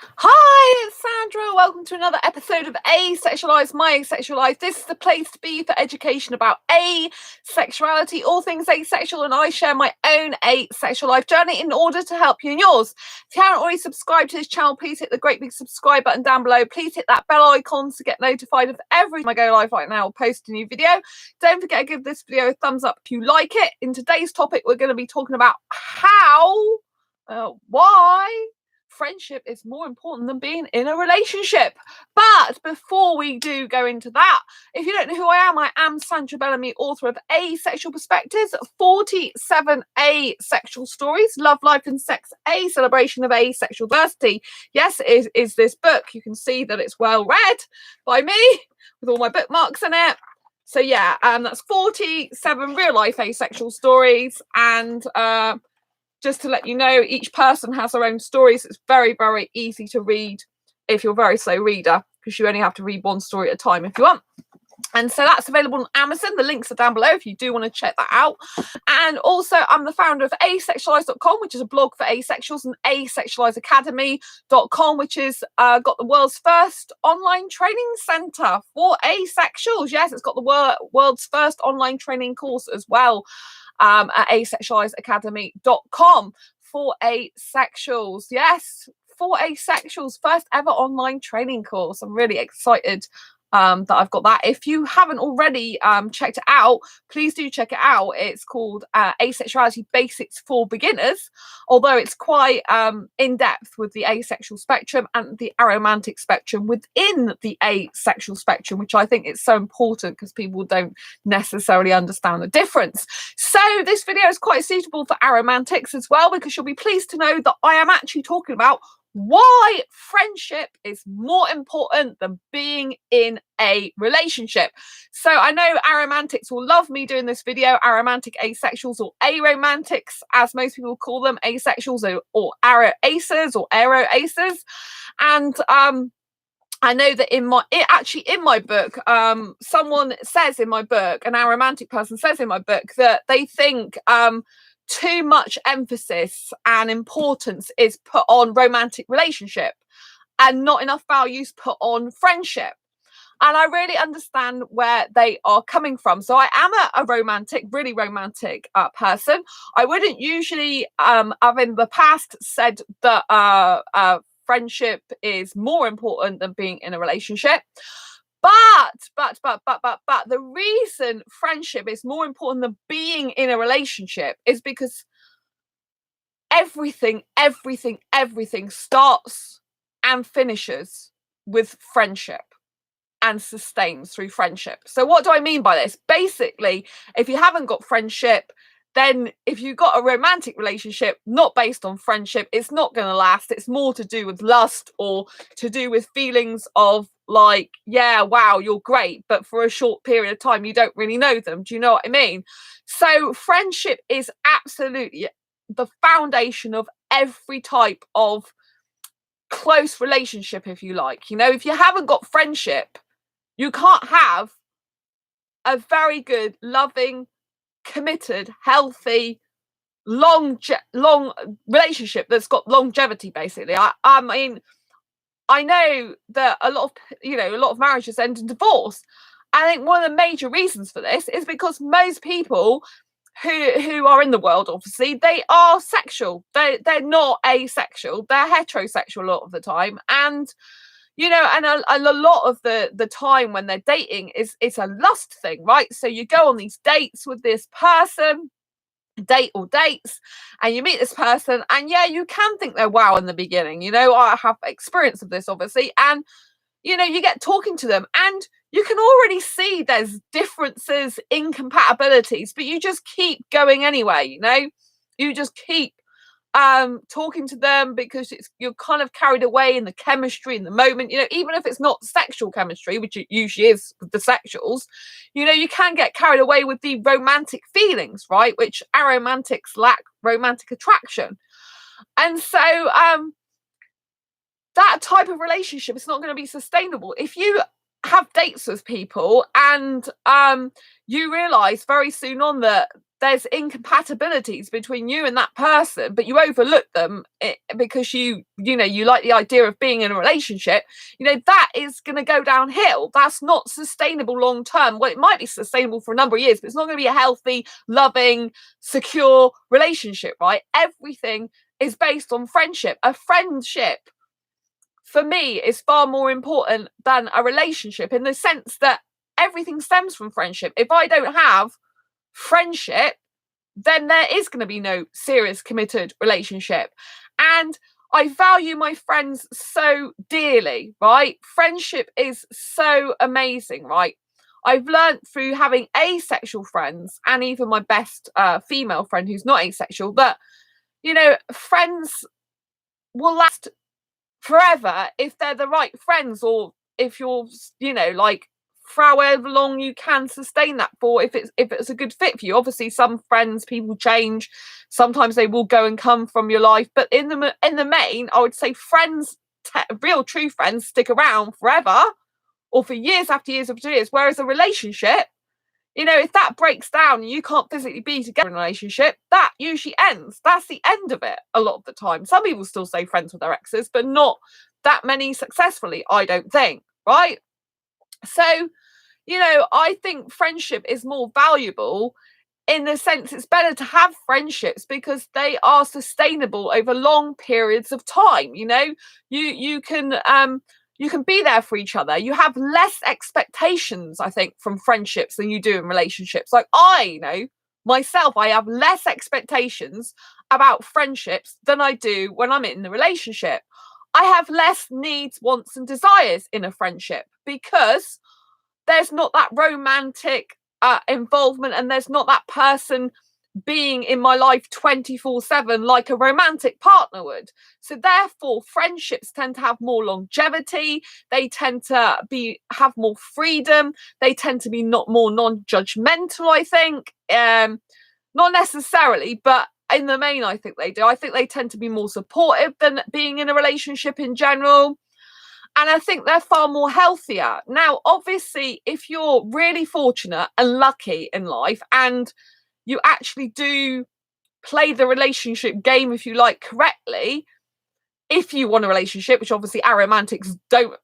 Hi, it's Sandra. Welcome to another episode of Asexualized, My Asexual Life. This is the place to be for education about asexuality, all things asexual, and I share my own asexual life journey in order to help you in yours. If you haven't already subscribed to this channel, please hit the great big subscribe button down below. Please hit that bell icon to get notified of every time I go live right now or post a new video. Don't forget to give this video a thumbs up if you like it. In today's topic, we're going to be talking about why friendship is more important than being in a relationship. But before we do go into that, if you don't know who I am Sandra Bellamy, author of Asexual Perspectives, 47 Asexual Stories, Love, Life and Sex, a celebration of asexual diversity. Yes, it is this book. You can see that it's well read by me with all my bookmarks in it. So yeah, that's 47 real life asexual stories, and just to let you know, each person has their own stories. It's very, very easy to read if you're a very slow reader, because you only have to read one story at a time if you want. And so that's available on Amazon. The links are down below if you do want to check that out. And also, I'm the founder of asexualise.com, which is a blog for asexuals, and asexualizeacademy.com, which is got the world's first online training centre for asexuals. Yes, it's got the world's first online training course as well. At asexualizeacademy.com for asexuals. Yes, for asexuals, first ever online training course. I'm really excited that I've got that. If you haven't already checked it out, please do check it out. It's called Asexuality Basics for Beginners, although it's quite in-depth with the asexual spectrum and the aromantic spectrum within the asexual spectrum, which I think is so important because people don't necessarily understand the difference. So this video is quite suitable for aromantics as well, because you'll be pleased to know that I am actually talking about why friendship is more important than being in a relationship. So I know aromantics will love me doing this video, aromantic asexuals, or aromantics as most people call them, asexuals or aro aces or aero aces. And I know that in my book, someone says in my book, an aromantic person says in my book, that they think too much emphasis and importance is put on romantic relationship and not enough values put on friendship. And I really understand where they are coming from. So I am a romantic, really romantic person. I wouldn't usually have in the past said that friendship is more important than being in a relationship. But the reason friendship is more important than being in a relationship is because everything starts and finishes with friendship and sustains through friendship. So what do I mean by this? Basically, if you haven't got friendship, then if you've got a romantic relationship not based on friendship, it's not going to last. It's more to do with lust or to do with feelings of like, yeah, wow, you're great, but for a short period of time, you don't really know them. Do you know what I mean? So friendship is absolutely the foundation of every type of close relationship, if you like. You know, if you haven't got friendship, you can't have a very good, loving, committed, healthy, long relationship that's got longevity. Basically, I mean, I know that a lot of marriages end in divorce. I think one of the major reasons for this is because most people who are in the world, obviously, they are sexual. They're not asexual. They're heterosexual a lot of the time, and you know, and a lot of the time when they're dating it's a lust thing, right? So you go on these dates with this person, date or dates, and you meet this person, and yeah, you can think they're wow in the beginning. You know, I have experience of this, obviously, and you know, you get talking to them and you can already see there's differences, incompatibilities, but you just keep going anyway. You know, you just keep talking to them because you're kind of carried away in the chemistry in the moment. You know, even if it's not sexual chemistry, which it usually is with the sexuals, you know, you can get carried away with the romantic feelings, right? Which aromantics lack romantic attraction. And so that type of relationship is not going to be sustainable. If you have dates with people and you realize very soon on that there's incompatibilities between you and that person, but you overlook them because you like the idea of being in a relationship, that is going to go downhill. That's not sustainable long term. Well, it might be sustainable for a number of years, but it's not going to be a healthy, loving, secure relationship, right? Everything is based on friendship. A friendship, for me, is far more important than a relationship, in the sense that everything stems from friendship. If I don't have friendship, then there is going to be no serious committed relationship. And I value my friends so dearly, right? Friendship is so amazing, right? I've learned through having asexual friends, and even my best female friend who's not asexual, that friends will last forever if they're the right friends, or if you're like, for however long you can sustain that for, if it's a good fit for you. Obviously, some friends, people change, sometimes they will go and come from your life, but in the main, I would say friends, real true friends, stick around forever, or for years after years after years. Whereas a relationship, if that breaks down and you can't physically be together in a relationship, that usually ends. That's the end of it a lot of the time. Some people still stay friends with their exes, but not that many successfully, I don't think, right? So, I think friendship is more valuable, in the sense it's better to have friendships because they are sustainable over long periods of time. You can be there for each other. You have less expectations, I think, from friendships than you do in relationships. Like, myself, I have less expectations about friendships than I do when I'm in the relationship. I have less needs, wants, and desires in a friendship because there's not that romantic involvement, and there's not that person being in my life 24/7 like a romantic partner would. So therefore, friendships tend to have more longevity. They tend to have more freedom. They tend to be more non-judgmental, I think. Not necessarily, but in the main, I think they do. I think they tend to be more supportive than being in a relationship in general. And I think they're far more healthier. Now, obviously, if you're really fortunate and lucky in life, and you actually do play the relationship game, if you like, correctly, if you want a relationship, which obviously aromantics don't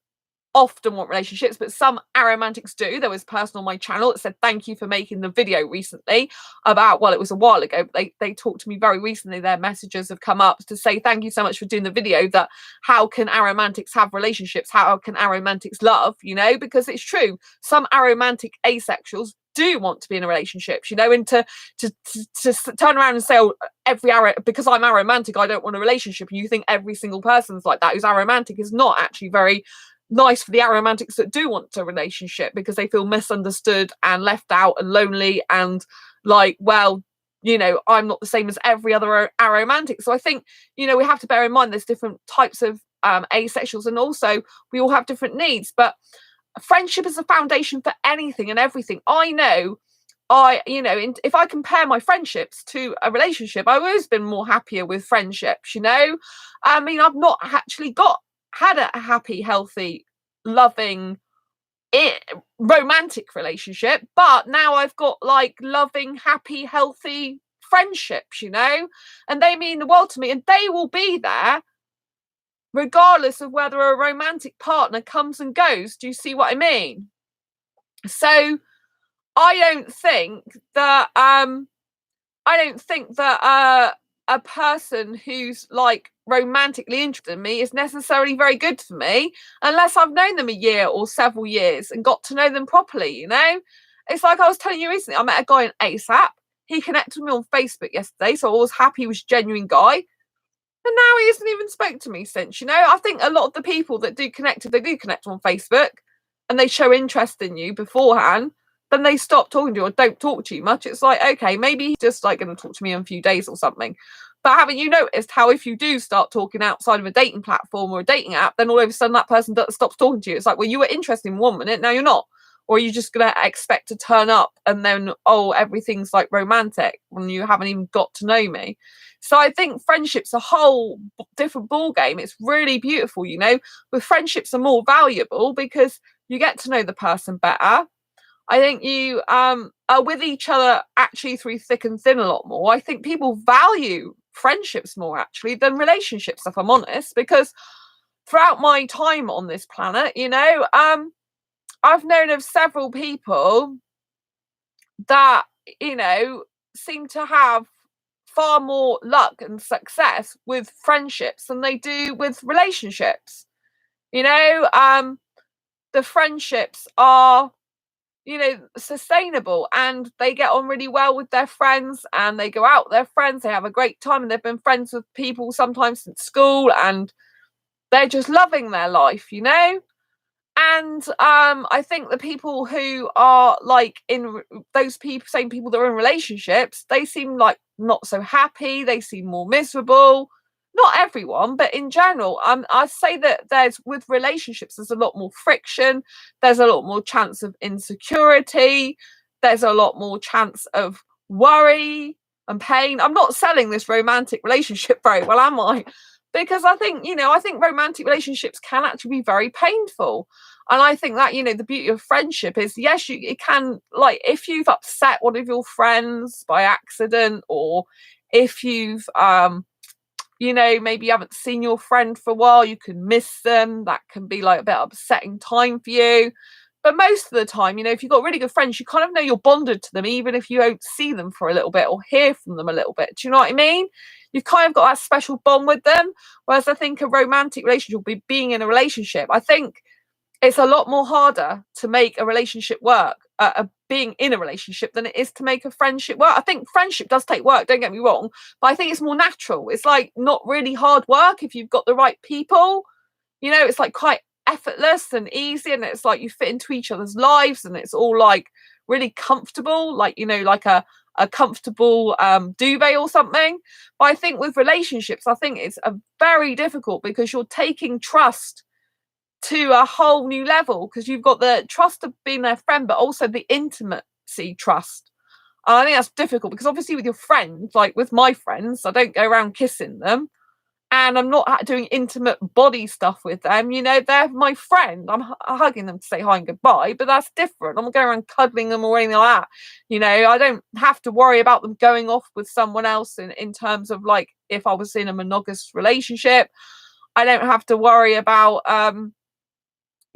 often want relationships, but some aromantics do. There was a person on my channel that said thank you for making the video recently about, well, it was a while ago, but they talked to me very recently. Their messages have come up to say thank you so much for doing the video, that how can aromantics have relationships, how can aromantics love, because it's true, some aromantic asexuals do want to be in a relationship, and to turn around and say, oh, because I'm aromantic, I don't want a relationship, and you think every single person's like that who's aromantic, is not actually very nice for the aromantics that do want a relationship, because they feel misunderstood and left out and lonely, and like, well, I'm not the same as every other aromantic. So I think, we have to bear in mind there's different types of asexuals, and also we all have different needs. But friendship is a foundation for anything and everything. I know if I compare my friendships to a relationship, I've always been more happier with friendships. I mean, I've not actually had a happy, healthy, loving, romantic relationship, but now I've got like loving, happy, healthy friendships, and they mean the world to me, and they will be there regardless of whether a romantic partner comes and goes. Do you see what I mean? So I don't think that a person who's like romantically interested in me is necessarily very good for me, unless I've known them a year or several years and got to know them properly. It's like I was telling you recently, I met a guy on ASAP. He connected with me on Facebook yesterday, so I was happy he was a genuine guy. And now he hasn't even spoke to me since. I think a lot of the people that do connect, if they do connect on Facebook and they show interest in you beforehand, then they stop talking to you or don't talk to you much. It's like, okay, maybe he's just like going to talk to me in a few days or something. But haven't you noticed how if you do start talking outside of a dating platform or a dating app, then all of a sudden that person stops talking to you? It's like, well, you were interested in 1 minute, now you're not. Or are you just going to expect to turn up and then, oh, everything's like romantic when you haven't even got to know me? So I think friendship's a whole different ball game. It's really beautiful, but friendships are more valuable because you get to know the person better. I think you are with each other actually through thick and thin a lot more. I think people value friendships more actually than relationships, if I'm honest, because throughout my time on this planet, I've known of several people that, seem to have far more luck and success with friendships than they do with relationships. You know, the friendships are, sustainable, and they get on really well with their friends, and they go out with their friends, they have a great time, and they've been friends with people sometimes since school, and they're just loving their life, And I think the people who are like in those people, same people that are in relationships, they seem like not so happy. They seem more miserable. Not everyone, but in general, I say that there's with relationships, there's a lot more friction. There's a lot more chance of insecurity. There's a lot more chance of worry and pain. I'm not selling this romantic relationship very well, am I? Because I think, I think romantic relationships can actually be very painful. And I think that, the beauty of friendship is, yes, it can, like, if you've upset one of your friends by accident, or if you've, maybe you haven't seen your friend for a while, you can miss them. That can be like a bit upsetting time for you. But most of the time, if you've got really good friends, you kind of know you're bonded to them, even if you don't see them for a little bit or hear from them a little bit. Do you know what I mean? You've kind of got that special bond with them. Whereas I think a romantic relationship, being in a relationship, I think it's a lot more harder to make a relationship work, being in a relationship, than it is to make a friendship work. I think friendship does take work, don't get me wrong, but I think it's more natural. It's like not really hard work if you've got the right people. It's like quite effortless and easy, and it's like you fit into each other's lives, and it's all like really comfortable, like, like a comfortable duvet or something. But I think with relationships, I think it's a very difficult, because you're taking trust to a whole new level, because you've got the trust of being their friend, but also the intimacy trust. And I think that's difficult, because obviously with your friends, like with my friends, I don't go around kissing them, and I'm not doing intimate body stuff with them. They're my friend. I'm hugging them to say hi and goodbye, but that's different. I'm not going around cuddling them or anything like that. I don't have to worry about them going off with someone else in terms of, like, if I was in a monogamous relationship, I don't have to worry about a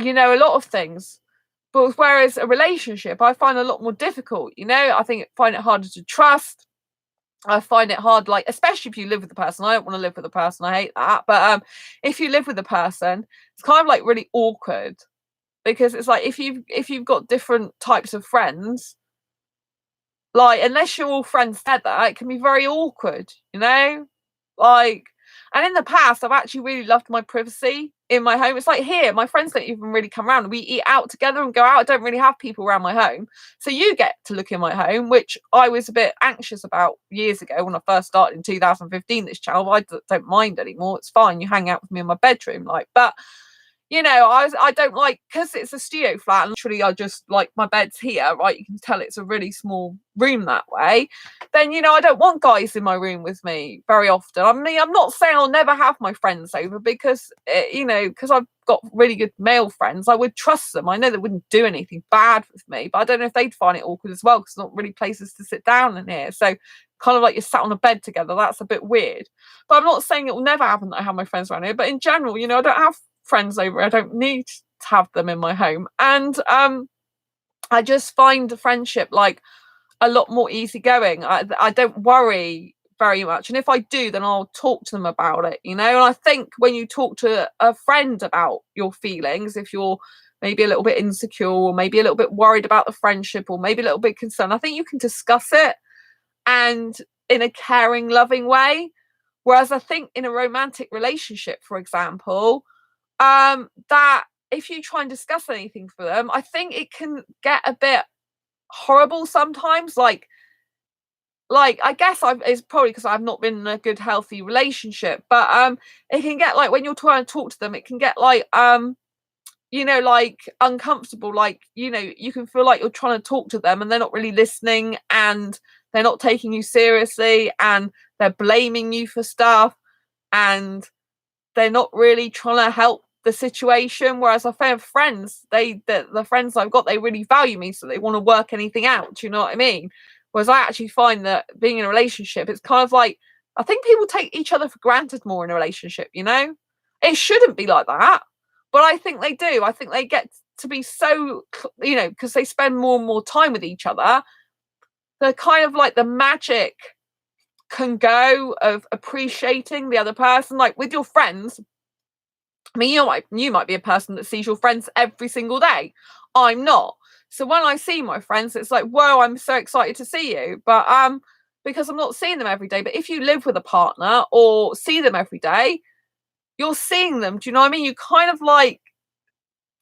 lot of things. But whereas a relationship, I find a lot more difficult. I find it harder to trust. I find it hard, like, especially if you live with the person. I don't want to live with a person. I hate that. But if you live with a person, it's kind of like really awkward, because it's like if you've got different types of friends, like, unless you're all friends together, it can be very awkward, like. And in the past, I've actually really loved my privacy in my home. It's like here, my friends don't even really come around. We eat out together and go out. I don't really have people around my home. So you get to look in my home, which I was a bit anxious about years ago when I first started in 2015, this channel. I don't mind anymore. It's fine. You hang out with me in my bedroom. But I don't like, because it's a studio flat, and literally I just, like, my bed's here, right? You can tell it's a really small room that way. Then, I don't want guys in my room with me very often. I mean, I'm not saying I'll never have my friends over, because, because I've got really good male friends, I would trust them. I know they wouldn't do anything bad with me, but I don't know if they'd find it awkward as well, because there's not really places to sit down in here. So kind of like you're sat on a bed together, that's a bit weird. But I'm not saying it will never happen that I have my friends around here. But in general, I don't have friends over. I don't need to have them in my home. And I just find the friendship like a lot more easygoing. I don't worry very much. And if I do, then I'll talk to them about it, And I think when you talk to a friend about your feelings, if you're maybe a little bit insecure, or maybe a little bit worried about the friendship, or maybe a little bit concerned, I think you can discuss it, and in a caring, loving way. Whereas I think in a romantic relationship, for example, that if you try and discuss anything for them, I think it can get a bit horrible sometimes. Like I guess it's probably because I've not been in a good, healthy relationship, but it can get, like, when you're trying to talk to them, it can get like like uncomfortable. Like, you can feel like you're trying to talk to them and they're not really listening, and they're not taking you seriously, and they're blaming you for stuff, and they're not really trying to help the situation. Whereas I find friends, the friends I've got, they really value me, so they want to work anything out. Do you know what I mean? Whereas I actually find that being in a relationship, it's kind of like, I think people take each other for granted more in a relationship, you know? It shouldn't be like that, but I think they do. I think they get to be so, you know, because they spend more and more time with each other. The kind of like the magic can go of appreciating the other person. Like with your friends, I mean, you might be a person that sees your friends every single day. I'm not. So when I see my friends, it's like, whoa, I'm so excited to see you. But because I'm not seeing them every day. But if you live with a partner or see them every day, you're seeing them. Do you know what I mean? You kind of like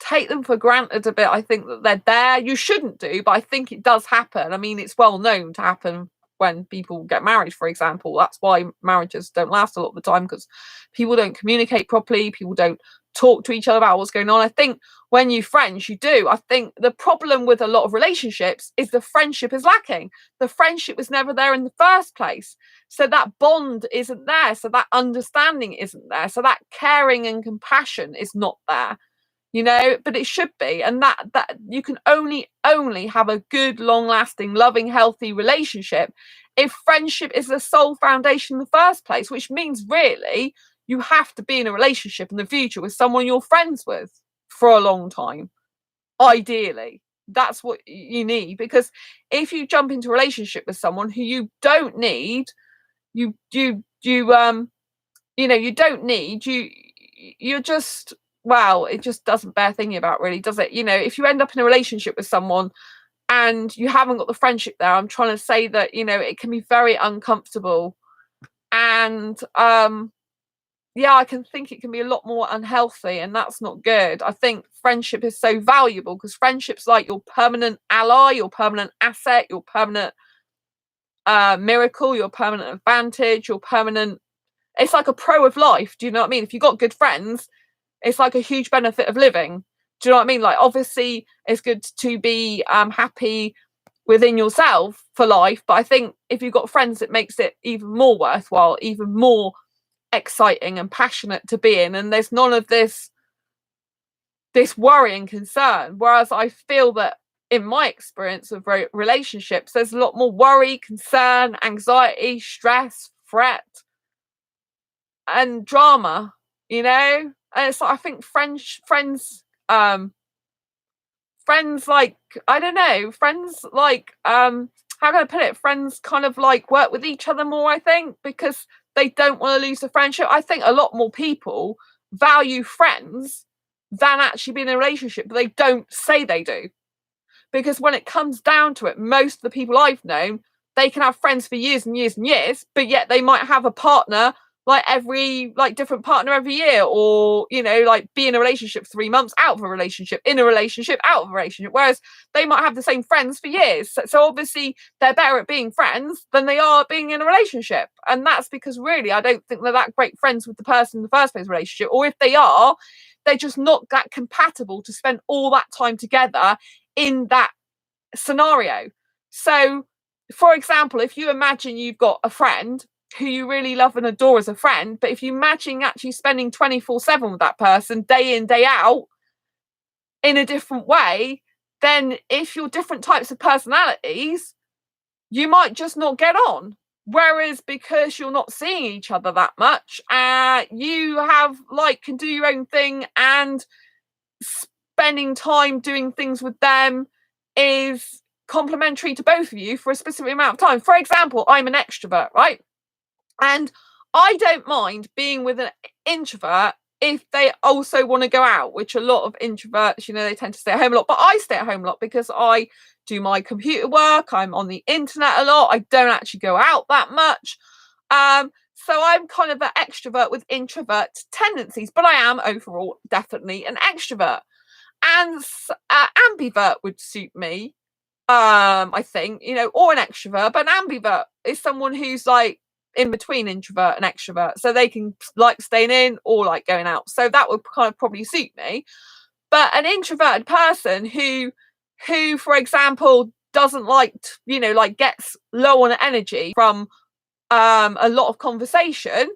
take them for granted a bit. I think that they're there. You shouldn't do, but I think it does happen. I mean, it's well known to happen when people get married, for example. That's why marriages don't last a lot of the time, because people don't communicate properly. People don't talk to each other about what's going on. I think when you friends, you do. I think the problem with a lot of relationships is the friendship is lacking. The friendship was never there in the first place. So that bond isn't there. So that understanding isn't there. So that caring and compassion is not there. You know, but it should be. And that you can only have a good, long-lasting, loving, healthy relationship if friendship is the sole foundation in the first place, which means really you have to be in a relationship in the future with someone you're friends with for a long time. Ideally, that's what you need, because if you jump into a relationship with someone who you don't need, you don't need, you're just, wow, it just doesn't bear thinking about, really, does it? You know, if you end up in a relationship with someone and you haven't got the friendship there, I'm trying to say that, you know, it can be very uncomfortable. And yeah, I can think it can be a lot more unhealthy, and that's not good. I think friendship is so valuable because friendship's like your permanent ally, your permanent asset, your permanent miracle, your permanent advantage, your permanent, it's like a pro of life. Do you know what I mean? If you've got good friends, it's like a huge benefit of living. Do you know what I mean? Like, obviously it's good to be happy within yourself for life, but I think if you've got friends, it makes it even more worthwhile, even more exciting and passionate to be in. And there's none of this worry and concern. Whereas I feel that in my experience of relationships, there's a lot more worry, concern, anxiety, stress, fret, and drama, you know? And it's like, I think friends like, I don't know, friends like, how can I put it? Friends kind of like work with each other more, I think, because they don't want to lose the friendship. I think a lot more people value friends than actually being in a relationship, but they don't say they do. Because when it comes down to it, most of the people I've known, they can have friends for years and years and years, but yet they might have a partner different partner every year, or, you know, like be in a relationship 3 months, out of a relationship, in a relationship, out of a relationship, whereas they might have the same friends for years. So obviously they're better at being friends than they are being in a relationship. And that's because really I don't think they're that great friends with the person in the first place relationship, or if they are, they're just not that compatible to spend all that time together in that scenario. So for example, if you imagine you've got a friend who you really love and adore as a friend, but if you imagine actually spending 24/7 with that person, day in, day out, in a different way, then if you're different types of personalities, you might just not get on. Whereas because you're not seeing each other that much, you have can do your own thing, and spending time doing things with them is complementary to both of you for a specific amount of time. For example, I'm an extrovert, right? And I don't mind being with an introvert if they also want to go out, which a lot of introverts, you know, they tend to stay at home a lot. But I stay at home a lot because I do my computer work. I'm on the internet a lot. I don't actually go out that much. So I'm kind of an extrovert with introvert tendencies, but I am overall definitely an extrovert. And ambivert would suit me, I think, you know, or an extrovert. But an ambivert is someone who's like in between introvert and extrovert, so they can like staying in or like going out. So that would kind of probably suit me. But an introverted person who for example doesn't you know, like gets low on energy from a lot of conversation,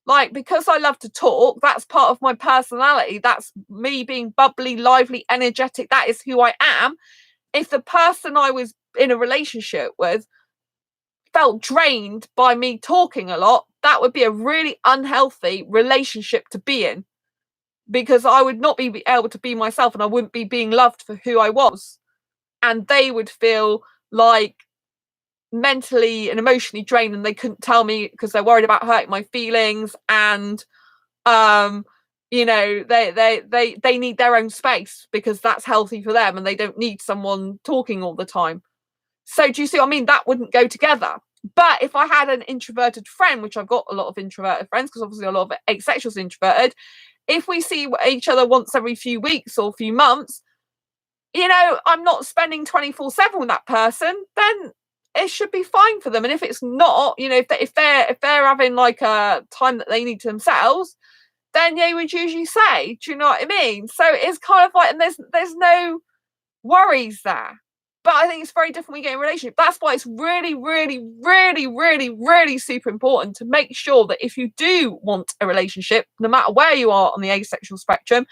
Like, because I love to talk, that's part of my personality. That's me being bubbly, lively, energetic. That is who I am. If the person I was in a relationship with felt drained by me talking a lot, that would be a really unhealthy relationship to be in, because I would not be able to be myself, and I wouldn't be being loved for who I was. And they would feel like mentally and emotionally drained, and they couldn't tell me because they're worried about hurting my feelings. And you know, they need their own space because that's healthy for them, and they don't need someone talking all the time. So do you see what I mean? That wouldn't go together. But if I had an introverted friend, which I've got a lot of introverted friends, because obviously a lot of asexuals are introverted, if we see each other once every few weeks or few months, you know, I'm not spending 24/7 with that person, then it should be fine for them. And if it's not, you know, if they're having like a time that they need to themselves, then they would usually say, do you know what I mean? So it's kind of like, and there's no worries there. But I think it's very different when you get in a relationship. That's why it's really, really, really, really, really super important to make sure that if you do want a relationship, no matter where you are on the asexual spectrum,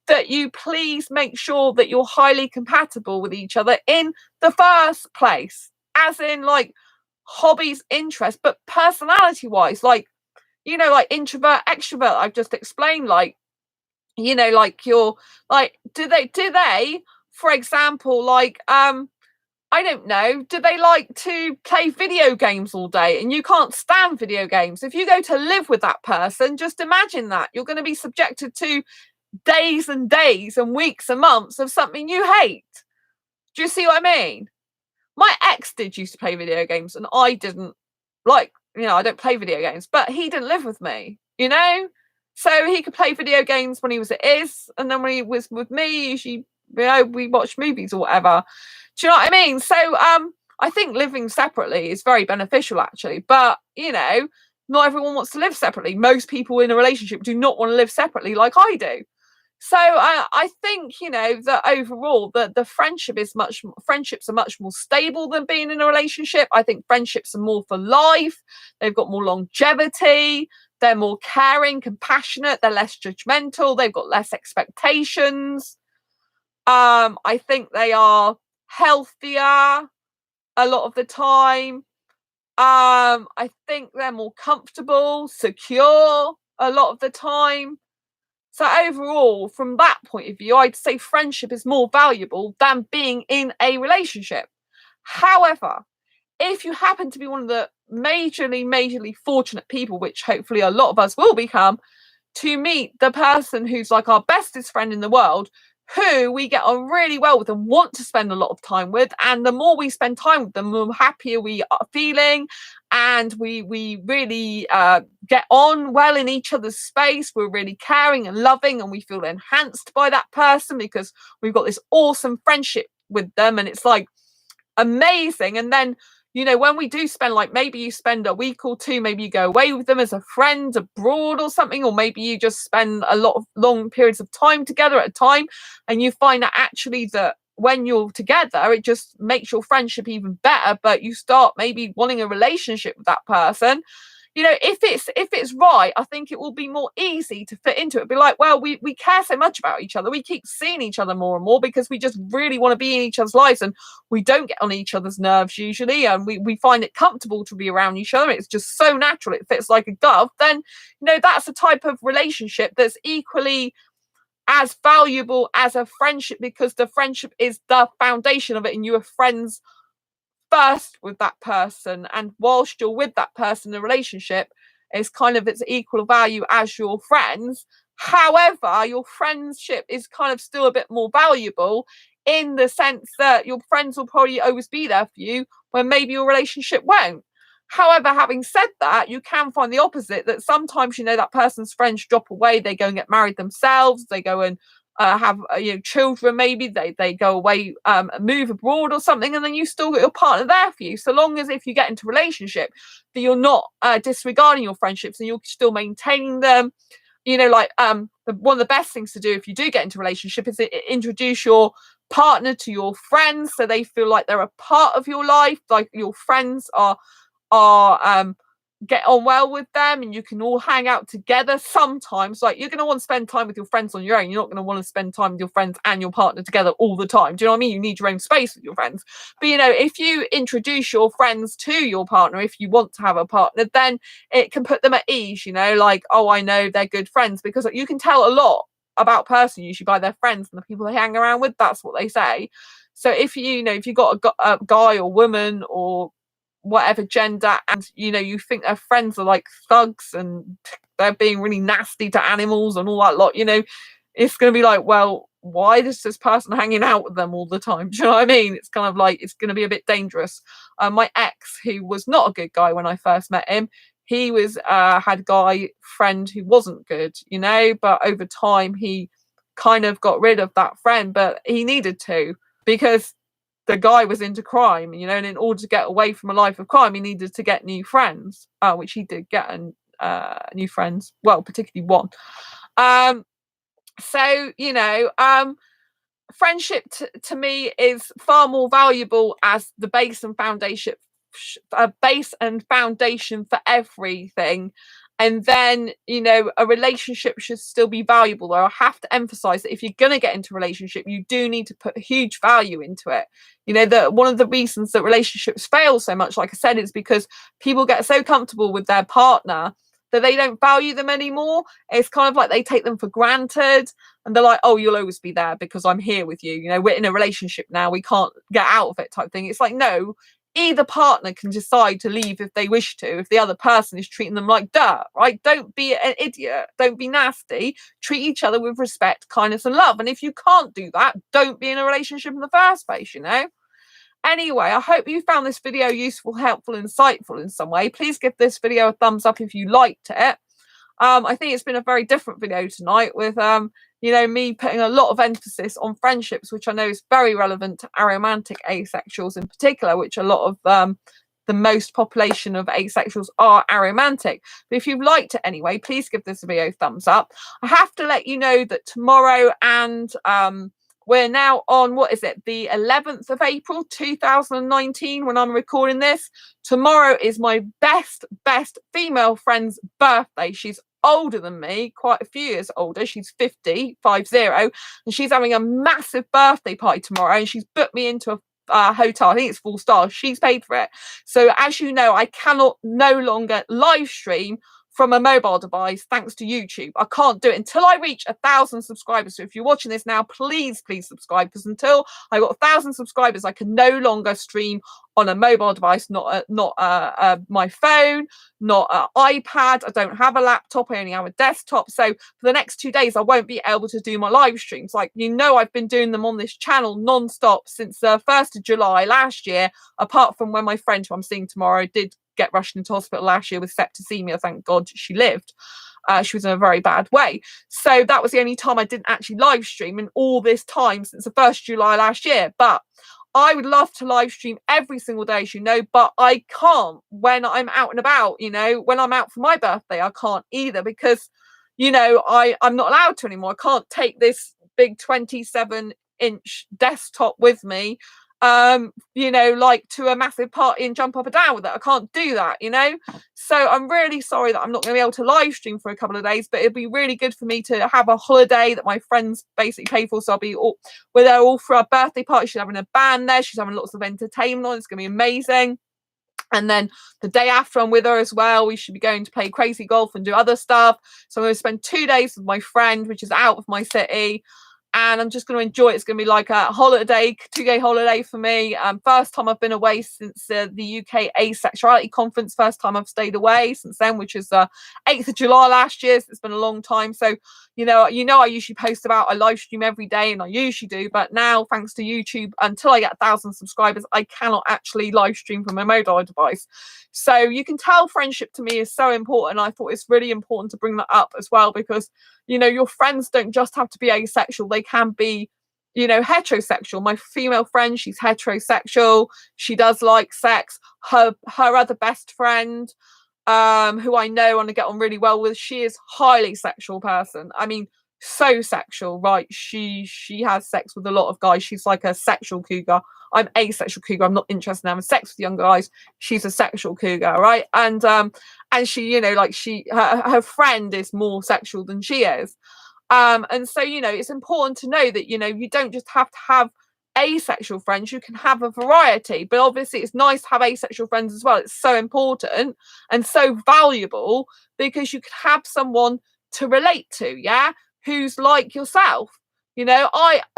that you please make sure that you're highly compatible with each other in the first place, as in like hobbies, interests, but personality wise, like, you know, like introvert, extrovert, I've just explained, like, you know, like you're like, do they, for example, like, I don't know, do they like to play video games all day and you can't stand video games? If you go to live with that person, just imagine that. You're going to be subjected to days and days and weeks and months of something you hate. Do you see what I mean? My ex did used to play video games and I didn't. Like, you know, I don't play video games, but he didn't live with me, you know? So he could play video games when he was at his, and then when he was with me, usually, you know, we watched movies or whatever. Do you know what I mean? So I think living separately is very beneficial, actually. But, you know, not everyone wants to live separately. Most people in a relationship do not want to live separately like I do. So I think, you know, that overall the friendships are much more stable than being in a relationship. I think friendships are more for life. They've got more longevity. They're more caring, compassionate. They're less judgmental. They've got less expectations. I think they are healthier a lot of the time. I think they're more comfortable, secure a lot of the time. So overall, from that point of view, I'd say friendship is more valuable than being in a relationship. However, if you happen to be one of the majorly fortunate people, which hopefully a lot of us will become, to meet the person who's like our bestest friend in the world, who we get on really well with and want to spend a lot of time with, and the more we spend time with them, the more happier we are feeling, and we really get on well in each other's space. We're really caring and loving, and we feel enhanced by that person because we've got this awesome friendship with them, and it's like amazing. And then, you know, when we do spend, like, maybe you spend a week or two, maybe you go away with them as a friend abroad or something, or maybe you just spend a lot of long periods of time together at a time, and you find that actually that when you're together, it just makes your friendship even better. But you start maybe wanting a relationship with that person. You know, if it's right, I think it will be more easy to fit into it. Be like, well, we care so much about each other. We keep seeing each other more and more because we just really want to be in each other's lives, and we don't get on each other's nerves usually, and we find it comfortable to be around each other. It's just so natural. It fits like a glove. Then, you know, that's a type of relationship that's equally as valuable as a friendship, because the friendship is the foundation of it, and you are friends first with that person, and whilst you're with that person, the relationship is kind of its equal value as your friends. However, your friendship is kind of still a bit more valuable in the sense that your friends will probably always be there for you when maybe your relationship won't. However, having said that, you can find the opposite, that sometimes, you know, that person's friends drop away, they go and get married themselves, they go and have you know, children, maybe they go away, move abroad or something, and then you still got your partner there for you. So long as, if you get into a relationship, that you're not disregarding your friendships and you're still maintaining them. You know, like one of the best things to do if you do get into a relationship is introduce your partner to your friends, so they feel like they're a part of your life, like your friends are get on well with them and you can all hang out together. Sometimes, like, you're going to want to spend time with your friends on your own. You're not going to want to spend time with your friends and your partner together all the time. Do you know what I mean? You need your own space with your friends. But, you know, if you introduce your friends to your partner, if you want to have a partner, then it can put them at ease, you know, like, oh, I know they're good friends, because you can tell a lot about a person usually by their friends and the people they hang around with. That's what they say. So if you know, if you've got a guy or woman or whatever gender, and you know, you think their friends are like thugs and they're being really nasty to animals and all that lot, you know, it's going to be like, well, why is this person hanging out with them all the time? Do you know what I mean? It's kind of like, it's going to be a bit dangerous. My ex, who was not a good guy when I first met him, he was had a guy friend who wasn't good, you know, but over time he kind of got rid of that friend, but he needed to, because the guy was into crime, you know, and in order to get away from a life of crime, he needed to get new friends, which he did get, and new friends, well, particularly one. So, you know, friendship to me is far more valuable as the base and foundation for everything. And then, you know, a relationship should still be valuable. Though I have to emphasize that if you're going to get into a relationship, you do need to put huge value into it. You know, that one of the reasons that relationships fail so much, like I said, is because people get so comfortable with their partner that they don't value them anymore. It's kind of like they take them for granted, and they're like, oh, you'll always be there because I'm here with you. You know, we're in a relationship now, we can't get out of it, type thing. It's like, no, either partner can decide to leave if they wish to, if the other person is treating them like dirt, right? Don't be an idiot. Don't be nasty. Treat each other with respect, kindness, and love. And if you can't do that, don't be in a relationship in the first place, you know? Anyway, I hope you found this video useful, helpful, insightful in some way. Please give this video a thumbs up if you liked it. I think it's been a very different video tonight with, you know, me putting a lot of emphasis on friendships, which I know is very relevant to aromantic asexuals in particular, which a lot of the most population of asexuals are aromantic. But if you've liked it anyway, please give this video a thumbs up. I have to let you know that tomorrow, and we're now on, what is it, the 11th of April 2019 when I'm recording this. Tomorrow is my best female friend's birthday. She's older than me, quite a few years older. She's 50, and she's having a massive birthday party tomorrow, and she's booked me into a hotel. I think it's 4 stars. She's paid for it. So as you know, I cannot no longer live stream from a mobile device thanks to YouTube. I can't do it until I reach 1,000 subscribers. So if you're watching this now, please subscribe, because until I got 1,000 subscribers, I can no longer stream on a mobile device, not my phone, not an iPad. I don't have a laptop. I only have a desktop. So for the next 2 days, I won't be able to do my live streams. Like, you know, I've been doing them on this channel non-stop since the 1st of July last year, apart from when my friend, who I'm seeing tomorrow, did get rushed into hospital last year with septicemia. Thank God she lived. She was in a very bad way. So that was the only time I didn't actually live stream in all this time since the 1st of July last year. But I would love to live stream every single day, as you know, but I can't when I'm out and about. You know, when I'm out for my birthday, I can't either, because, you know, I'm not allowed to anymore. I can't take this big 27-inch desktop with me, you know, like to a massive party and jump up and down with it. I can't do that, you know. So I'm really sorry that I'm not going to be able to live stream for a couple of days, but it'd be really good for me to have a holiday that my friends basically pay for. So I'll be all, we're there all for our birthday party. She's having a band there. She's having lots of entertainment on. It's going to be amazing. And then the day after, I'm with her as well. We should be going to play crazy golf and do other stuff. So I'm going to spend 2 days with my friend, which is out of my city. And I'm just going to enjoy it. It's going to be like a holiday, 2-day holiday for me. First time I've been away since the UK Asexuality conference. First time I've stayed away since then, which is 8th of July last year. So it's been a long time. So, you know, I usually post about, I live stream every day, and I usually do. But now, thanks to YouTube, until I get 1,000 subscribers, I cannot actually live stream from a mobile device. So you can tell friendship to me is so important. I thought it's really important to bring that up as well, because, you know, your friends don't just have to be asexual. They can be, you know, heterosexual. My female friend, she's heterosexual. She does like sex. Her other best friend, who I know and I get on really well with, she is highly sexual person. I mean, so sexual, right? She has sex with a lot of guys. She's like a sexual cougar. I'm asexual cougar. I'm not interested in having sex with young guys. She's a sexual cougar, right? And she, you know, like her friend is more sexual than she is. And so, you know, it's important to know that, you know, you don't just have to have asexual friends, you can have a variety. But obviously it's nice to have asexual friends as well. It's so important and so valuable because you can have someone to relate to, yeah, who's like yourself. You know,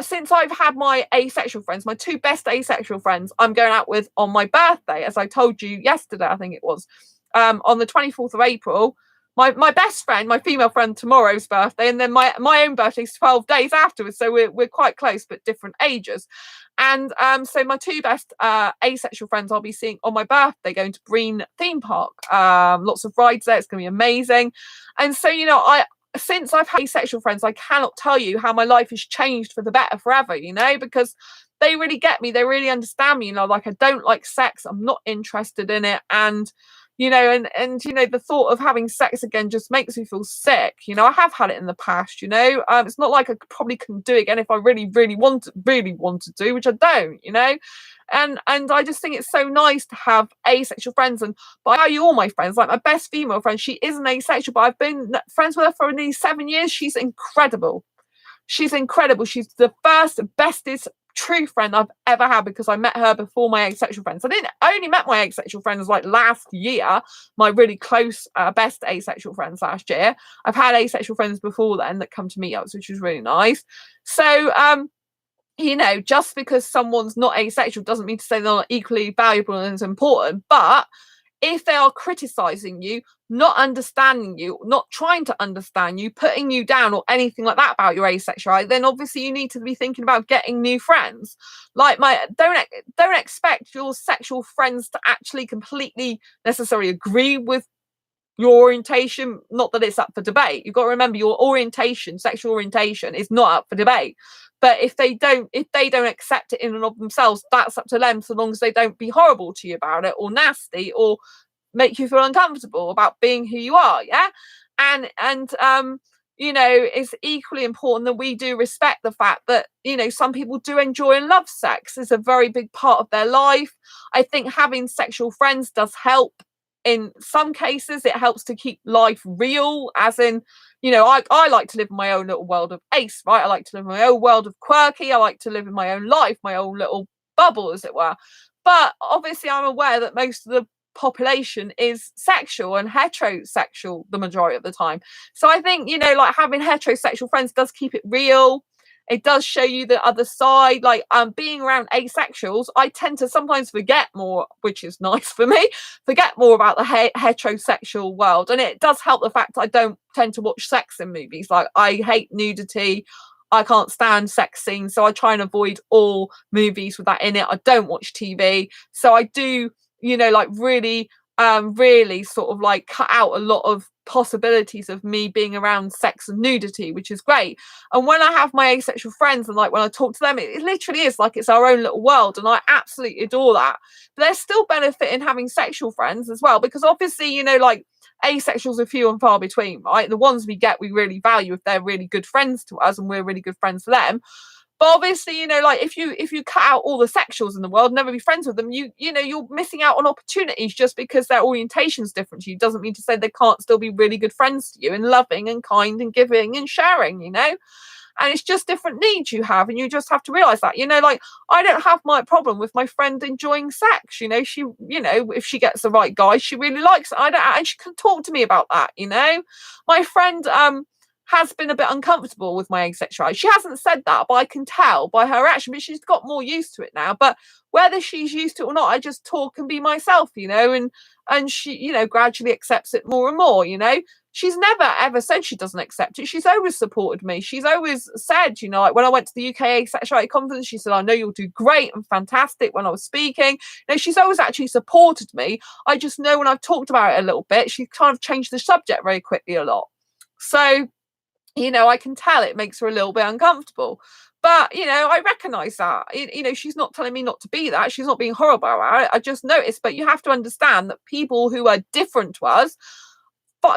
since I've had my asexual friends, my two best asexual friends, I'm going out with on my birthday, as I told you yesterday, I think it was, on the 24th of April. My best friend, my female friend, tomorrow's birthday, and then my own birthday's 12 days afterwards. So we're quite close, but different ages. And so my two best asexual friends I'll be seeing on my birthday, going to Breen theme park. Lots of rides there. It's going to be amazing. And so, you know, since I've had asexual friends, I cannot tell you how my life has changed for the better forever, you know, because they really get me. They really understand me. You know, like, I don't like sex. I'm not interested in it. And you know, and you know, the thought of having sex again just makes me feel sick. You know, I have had it in the past, you know. It's not like I probably couldn't do it again if I really wanted to, which I don't, you know. And I just think it's so nice to have asexual friends. And but I value all my friends. Like my best female friend, she isn't asexual, but I've been friends with her for nearly 7 years. She's incredible. She's incredible. She's the first, bestest true friend I've ever had because I met her before my asexual friends. I only met my asexual friends like last year, my really close, best asexual friends last year. I've had asexual friends before then that come to meet us, which was really nice. So, you know, just because someone's not asexual doesn't mean to say they're not equally valuable and as important. But if they are criticizing you, not understanding you, not trying to understand you, putting you down or anything like that about your asexuality, then obviously you need to be thinking about getting new friends. Like don't expect your sexual friends to actually completely necessarily agree with your orientation. Not that it's up for debate. You've got to remember your orientation, sexual orientation, is not up for debate. But if they don't accept it in and of themselves, that's up to them, so long as they don't be horrible to you about it or nasty or make you feel uncomfortable about being who you are. Yeah. And you know, it's equally important that we do respect the fact that, you know, some people do enjoy and love sex. It's a very big part of their life. I think having sexual friends does help. In some cases, it helps to keep life real, as in, you know, I like to live in my own little world of ace, right? I like to live in my own world of quirky. I like to live in my own life, my own little bubble, as it were. But obviously, I'm aware that most of the population is sexual and heterosexual the majority of the time. So I think, you know, like having heterosexual friends does keep it real. It does show you the other side. Like being around asexuals, I tend to sometimes forget more, which is nice for me, forget more about the heterosexual world. And it does help the fact I don't tend to watch sex in movies. Like I hate nudity. I can't stand sex scenes. So I try and avoid all movies with that in it. I don't watch TV. So I do, you know, like really sort of like cut out a lot of possibilities of me being around sex and nudity, which is great. And when I have my asexual friends and like when I talk to them, it literally is like it's our own little world, and I absolutely adore that. But there's still benefit in having sexual friends as well, because obviously, you know, like asexuals are few and far between, right? The ones we get, we really value if they're really good friends to us and we're really good friends to them. But obviously, you know, like if you cut out all the sexuals in the world, never be friends with them, you know, you're missing out on opportunities just because their orientation's different to you. Doesn't mean to say they can't still be really good friends to you and loving and kind and giving and sharing, you know. And it's just different needs you have, and you just have to realize that, you know, like I don't have my problem with my friend enjoying sex. You know, she, you know, if she gets the right guy, she really likes it. And she can talk to me about that. You know, my friend has been a bit uncomfortable with my asexuality. She hasn't said that, but I can tell by her action. But she's got more used to it now. But whether she's used to it or not, I just talk and be myself, you know, and she, you know, gradually accepts it more and more, you know. She's never ever said she doesn't accept it. She's always supported me. She's always said, you know, like when I went to the UK Asexuality Conference, she said, I know you'll do great and fantastic when I was speaking. You know, she's always actually supported me. I just know when I've talked about it a little bit, she kind of changed the subject very quickly a lot. So, you know, I can tell it makes her a little bit uncomfortable. But, you know, I recognise that. You know, she's not telling me not to be that. She's not being horrible about it. I just noticed. But you have to understand that people who are different to us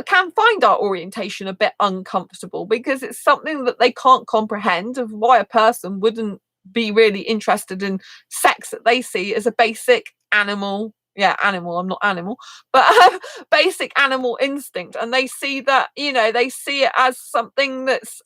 can find our orientation a bit uncomfortable, because it's something that they can't comprehend, of why a person wouldn't be really interested in sex that they see as a basic animal, animal, I'm not animal, but basic animal instinct. And they see that, they see it as something that's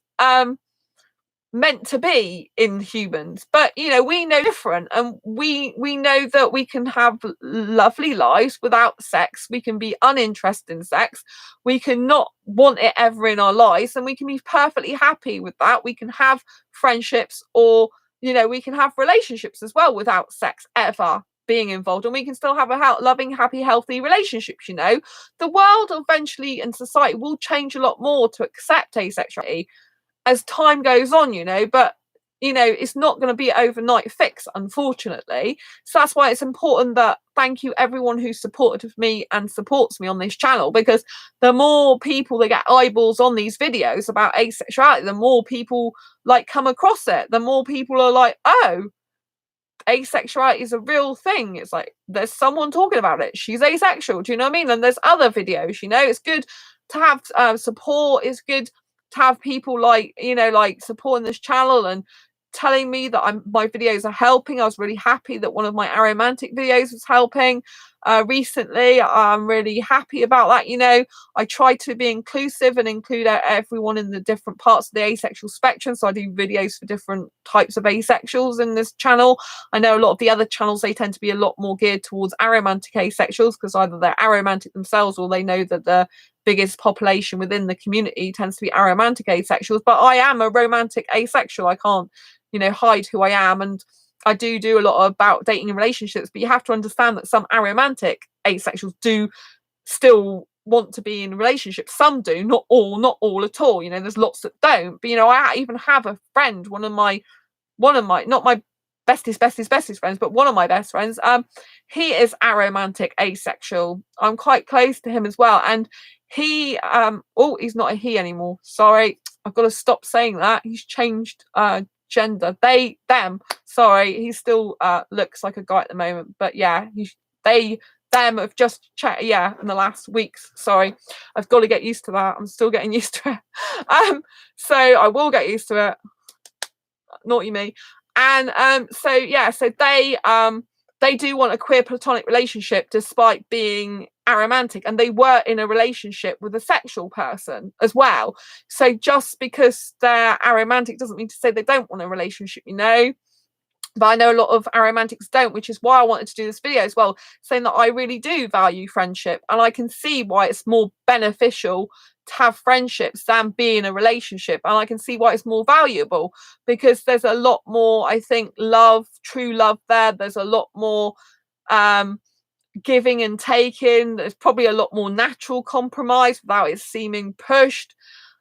meant to be in humans. But we know different, and we know that we can have lovely lives without sex. We can be uninterested in sex, we can not want it ever in our lives, and we can be perfectly happy with that. We can have friendships, or we can have relationships as well without sex ever being involved, and we can still have a loving, happy, healthy relationships. The world eventually, and society will change a lot more to accept asexuality as time goes on, but it's not going to be overnight fix, unfortunately. So that's why it's important that, thank you everyone who supported me and supports me on this channel, because the more people that get eyeballs on these videos about asexuality, the more people come across it, the more people are like, oh, asexuality is a real thing. It's like, there's someone talking about it, she's asexual, do you know what I mean? And there's other videos, it's good to have support. It's good to have people supporting this channel and telling me that my videos are helping. I was really happy that one of my aromantic videos was helping recently. I'm really happy about that. I try to be inclusive and include everyone in the different parts of the asexual spectrum, so I do videos for different types of asexuals in this channel. I know a lot of the other channels, they tend to be a lot more geared towards aromantic asexuals, because either they're aromantic themselves, or they know that the biggest population within the community tends to be aromantic asexuals. But I am a romantic asexual. I can't hide who I am, and I do a lot about dating and relationships. But you have to understand that some aromantic asexuals do still want to be in relationships. Some do, not all at all. There's lots that don't. But I even have a friend, one of my not my bestest friends, but one of my best friends, he is aromantic asexual. I'm quite close to him as well, and he he's not a he anymore, sorry, I've got to stop saying that, he's changed gender, them, sorry, he still looks like a guy at the moment, but yeah, them have just in the last weeks, sorry, I've got to get used to that, I'm still getting used to it. So I will get used to it, naughty me. And so they do want a queer platonic relationship despite being aromantic, and they were in a relationship with a sexual person as well. So just because they're aromantic doesn't mean to say they don't want a relationship, but I know a lot of aromantics don't, which is why I wanted to do this video as well, saying that I really do value friendship, and I can see why it's more beneficial to have friendships than be in a relationship, and I can see why it's more valuable, because there's a lot more, I think, true love there's a lot more giving and taking, there's probably a lot more natural compromise without it seeming pushed.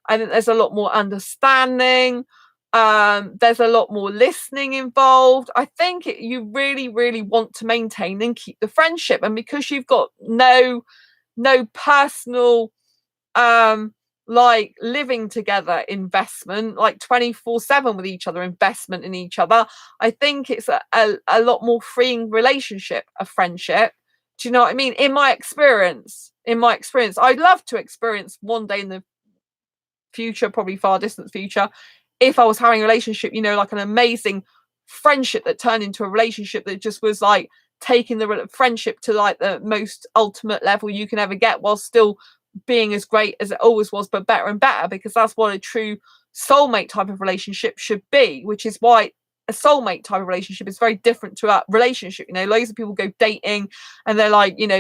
I think there's a lot more understanding, there's a lot more listening involved. I think you really, really want to maintain and keep the friendship, and because you've got no personal living together investment, 24/7 with each other, investment in each other, I think it's a lot more freeing relationship, a friendship. Do you know what I mean? In my experience, I'd love to experience one day in the future, probably far distant future, if I was having a relationship, an amazing friendship that turned into a relationship that just was taking the friendship to the most ultimate level you can ever get, while still being as great as it always was, but better and better, because that's what a true soulmate type of relationship should be, which is why a soulmate type of relationship is very different to a relationship. Loads of people go dating and they're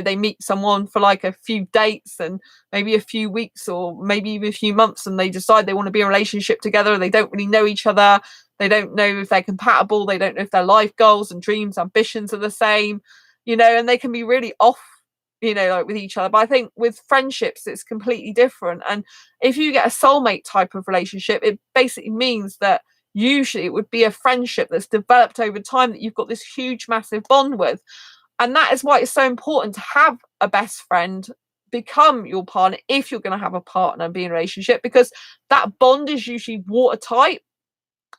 they meet someone for a few dates and maybe a few weeks or maybe even a few months, and they decide they want to be in a relationship together. They don't really know each other, they don't know if they're compatible, they don't know if their life goals and dreams, ambitions are the same, and they can be really off with each other. But I think with friendships it's completely different, and if you get a soulmate type of relationship, it basically means that usually it would be a friendship that's developed over time, that you've got this huge massive bond with. And that is why it's so important to have a best friend become your partner if you're going to have a partner and be in a relationship, because that bond is usually watertight.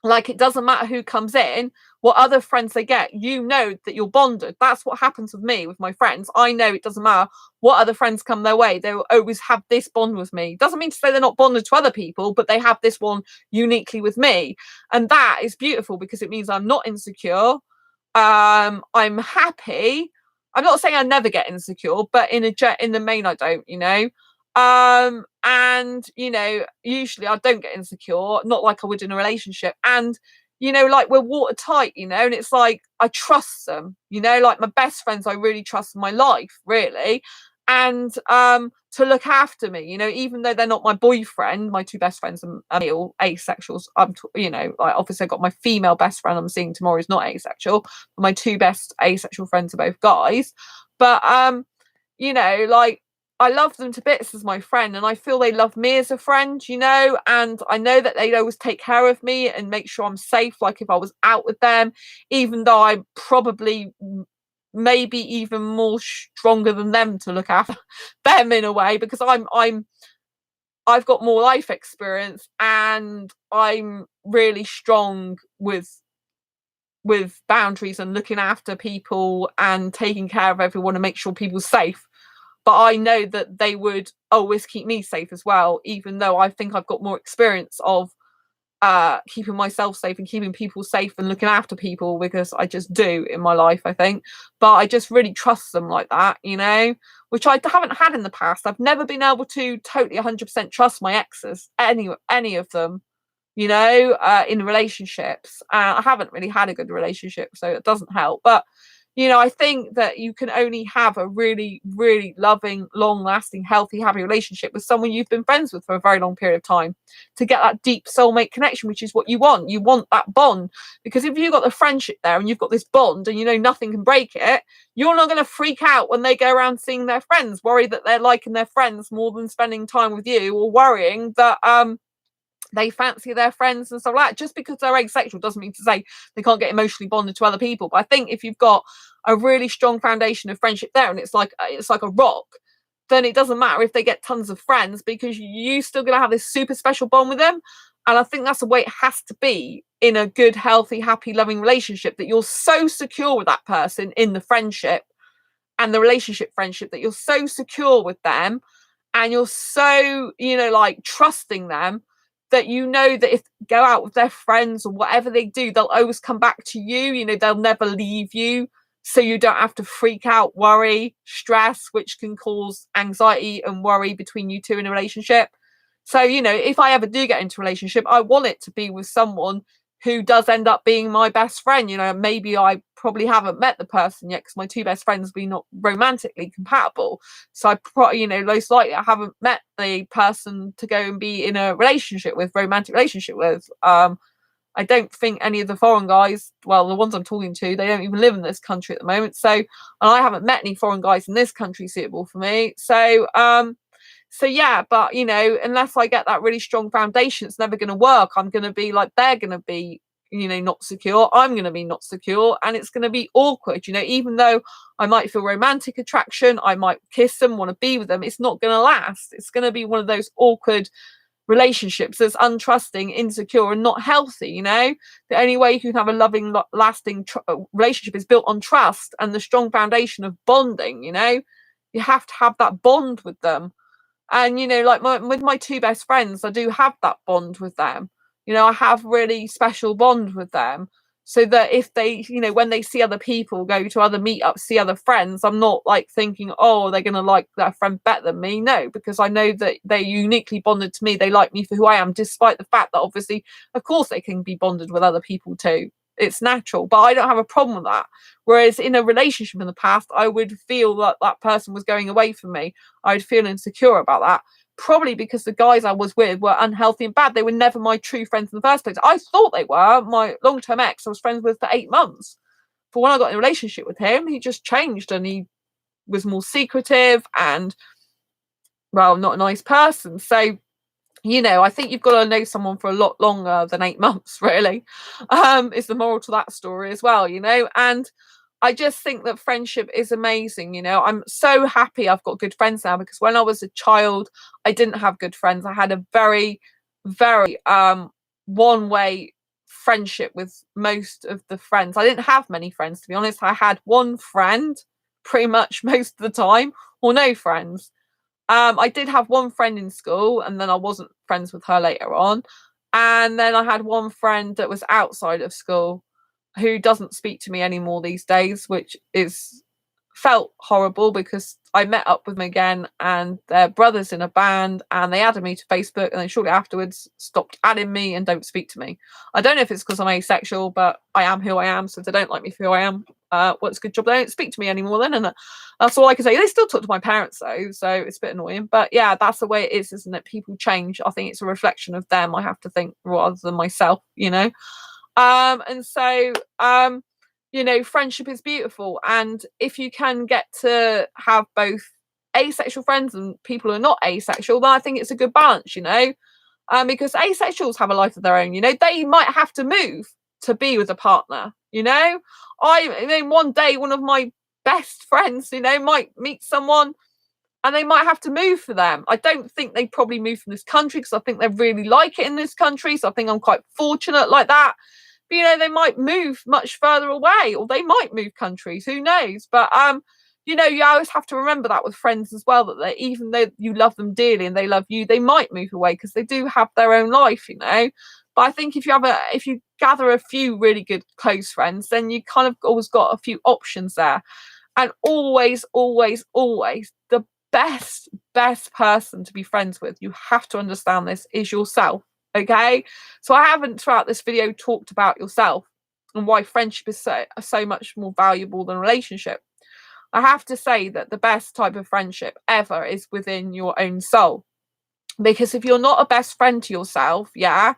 Like, it doesn't matter who comes in, what other friends they get, you know that you're bonded. That's what happens with me, with my friends. I know it doesn't matter what other friends come their way, they will always have this bond with me. Doesn't mean to say they're not bonded to other people, but they have this one uniquely with me. And that is beautiful because it means I'm not insecure. I'm happy. I'm not saying I never get insecure, but in the main I don't, you know. And you know, usually I don't get insecure, not like I would in a relationship. And you know, like, we're watertight, you know, and it's like I trust them, you know, like my best friends I really trust in my life, really. And to look after me, you know, even though they're not my boyfriend, my two best friends are male asexuals. You know, like, obviously I got my female best friend I'm seeing tomorrow is not asexual, but my two best asexual friends are both guys. But you know, like, I love them to bits as my friend, and I feel they love me as a friend, you know, and I know that they'd always take care of me and make sure I'm safe, like if I was out with them, even though I'm probably maybe even more stronger than them to look after them in a way, because I've got more life experience and I'm really strong with boundaries and looking after people and taking care of everyone and make sure people's safe. But I know that they would always keep me safe as well, even though I think I've got more experience of keeping myself safe and keeping people safe and looking after people, because I just do in my life, I think. But I just really trust them like that, you know, which I haven't had in the past. I've never been able to totally 100% trust my exes, any of them, you know, in relationships. I haven't really had a good relationship, so it doesn't help. But you know, I think that you can only have a really, really loving, long-lasting, healthy, happy relationship with someone you've been friends with for a very long period of time to get that deep soulmate connection, which is what you want. You want that bond, because if you've got the friendship there and you've got this bond and you know nothing can break it, you're not going to freak out when they go around seeing their friends, worry that they're liking their friends more than spending time with you, or worrying that they fancy their friends and stuff like that. Just because they're asexual doesn't mean to say they can't get emotionally bonded to other people. But I think if you've got a really strong foundation of friendship there, and it's like a rock, then it doesn't matter if they get tons of friends, because you still gonna have this super special bond with them. And I think that's the way it has to be in a good, healthy, happy, loving relationship, that you're so secure with that person in the friendship and the relationship friendship, that you're so secure with them and you're so, you know, like, trusting them, that you know that if they go out with their friends or whatever they do, they'll always come back to you. You know, they'll never leave you. So you don't have to freak out, worry, stress, which can cause anxiety and worry between you two in a relationship. So, you know, if I ever do get into a relationship, I want it to be with someone who does end up being my best friend. You know, maybe I probably haven't met the person yet because my two best friends will be not romantically compatible. So you know, most likely I haven't met the person to go and be in a relationship with, romantic relationship with. I don't think any of the foreign guys, well, the ones I'm talking to, they don't even live in this country at the moment. So, and I haven't met any foreign guys in this country suitable for me. So yeah, but you know, unless I get that really strong foundation, it's never going to work. I'm going to be like, they're going to be, you know, not secure. I'm going to be not secure, and it's going to be awkward. You know, even though I might feel romantic attraction, I might kiss them, want to be with them, it's not going to last. It's going to be one of those awkward relationships that's untrusting, insecure, and not healthy. You know, the only way you can have a loving, lasting relationship is built on trust and the strong foundation of bonding. You know, you have to have that bond with them. And you know, like with my two best friends, I do have that bond with them. You know, I have really special bond with them, so that if they, you know, when they see other people, go to other meetups, see other friends, I'm not like thinking, oh, they're gonna like their friend better than me. No, because I know that they're uniquely bonded to me. They like me for who I am, despite the fact that obviously, of course, they can be bonded with other people too. It's natural, but I don't have a problem with that. Whereas in a relationship in the past, I would feel that that person was going away from me. I'd feel insecure about that, probably because the guys I was with were unhealthy and bad. They were never my true friends in the first place. I thought they were. My long-term ex I was friends with for 8 months. But when I got in a relationship with him, he just changed and he was more secretive and, well, not a nice person. So, you know, I think you've got to know someone for a lot longer than 8 months, really, is the moral to that story as well, you know. And I just think that friendship is amazing. You know, I'm so happy I've got good friends now, because when I was a child, I didn't have good friends. I had a very, very one way friendship with most of the friends. I didn't have many friends, to be honest. I had one friend pretty much most of the time, or no friends. I did have one friend in school, and then I wasn't friends with her later on. And then I had one friend that was outside of school who doesn't speak to me anymore these days, which is felt horrible because I met up with them again and they're brothers in a band and they added me to Facebook and then shortly afterwards stopped adding me and don't speak to me. I don't know if it's because I'm asexual, but I am who I am, so if they don't like me for who I am, it's a good job they don't speak to me anymore then, and that's all I can say. They still talk to my parents though, so it's a bit annoying, but yeah, that's the way it is, isn't it? People change. I think it's a reflection of them, I have to think, rather than myself, you know. And so you know, friendship is beautiful, and if you can get to have both asexual friends and people who are not asexual, then I think it's a good balance, you know. Because asexuals have a life of their own, you know. They might have to move to be with a partner, you know. I mean, one day one of my best friends, you know, might meet someone and they might have to move for them. I don't think they probably move from this country because I think they really like it in this country, so I think I'm quite fortunate like that. But you know, they might move much further away, or they might move countries, who knows. But you know, you always have to remember that with friends as well, that they, even though you love them dearly and they love you, they might move away because they do have their own life, you know. But I think if you gather a few really good close friends, then you kind of always got a few options there. And always, always, always, the best person to be friends with, you have to understand this, is yourself. Okay, so I haven't throughout this video talked about yourself and why friendship is so much more valuable than relationship. I have to say that the best type of friendship ever is within your own soul, because if you're not a best friend to yourself, yeah,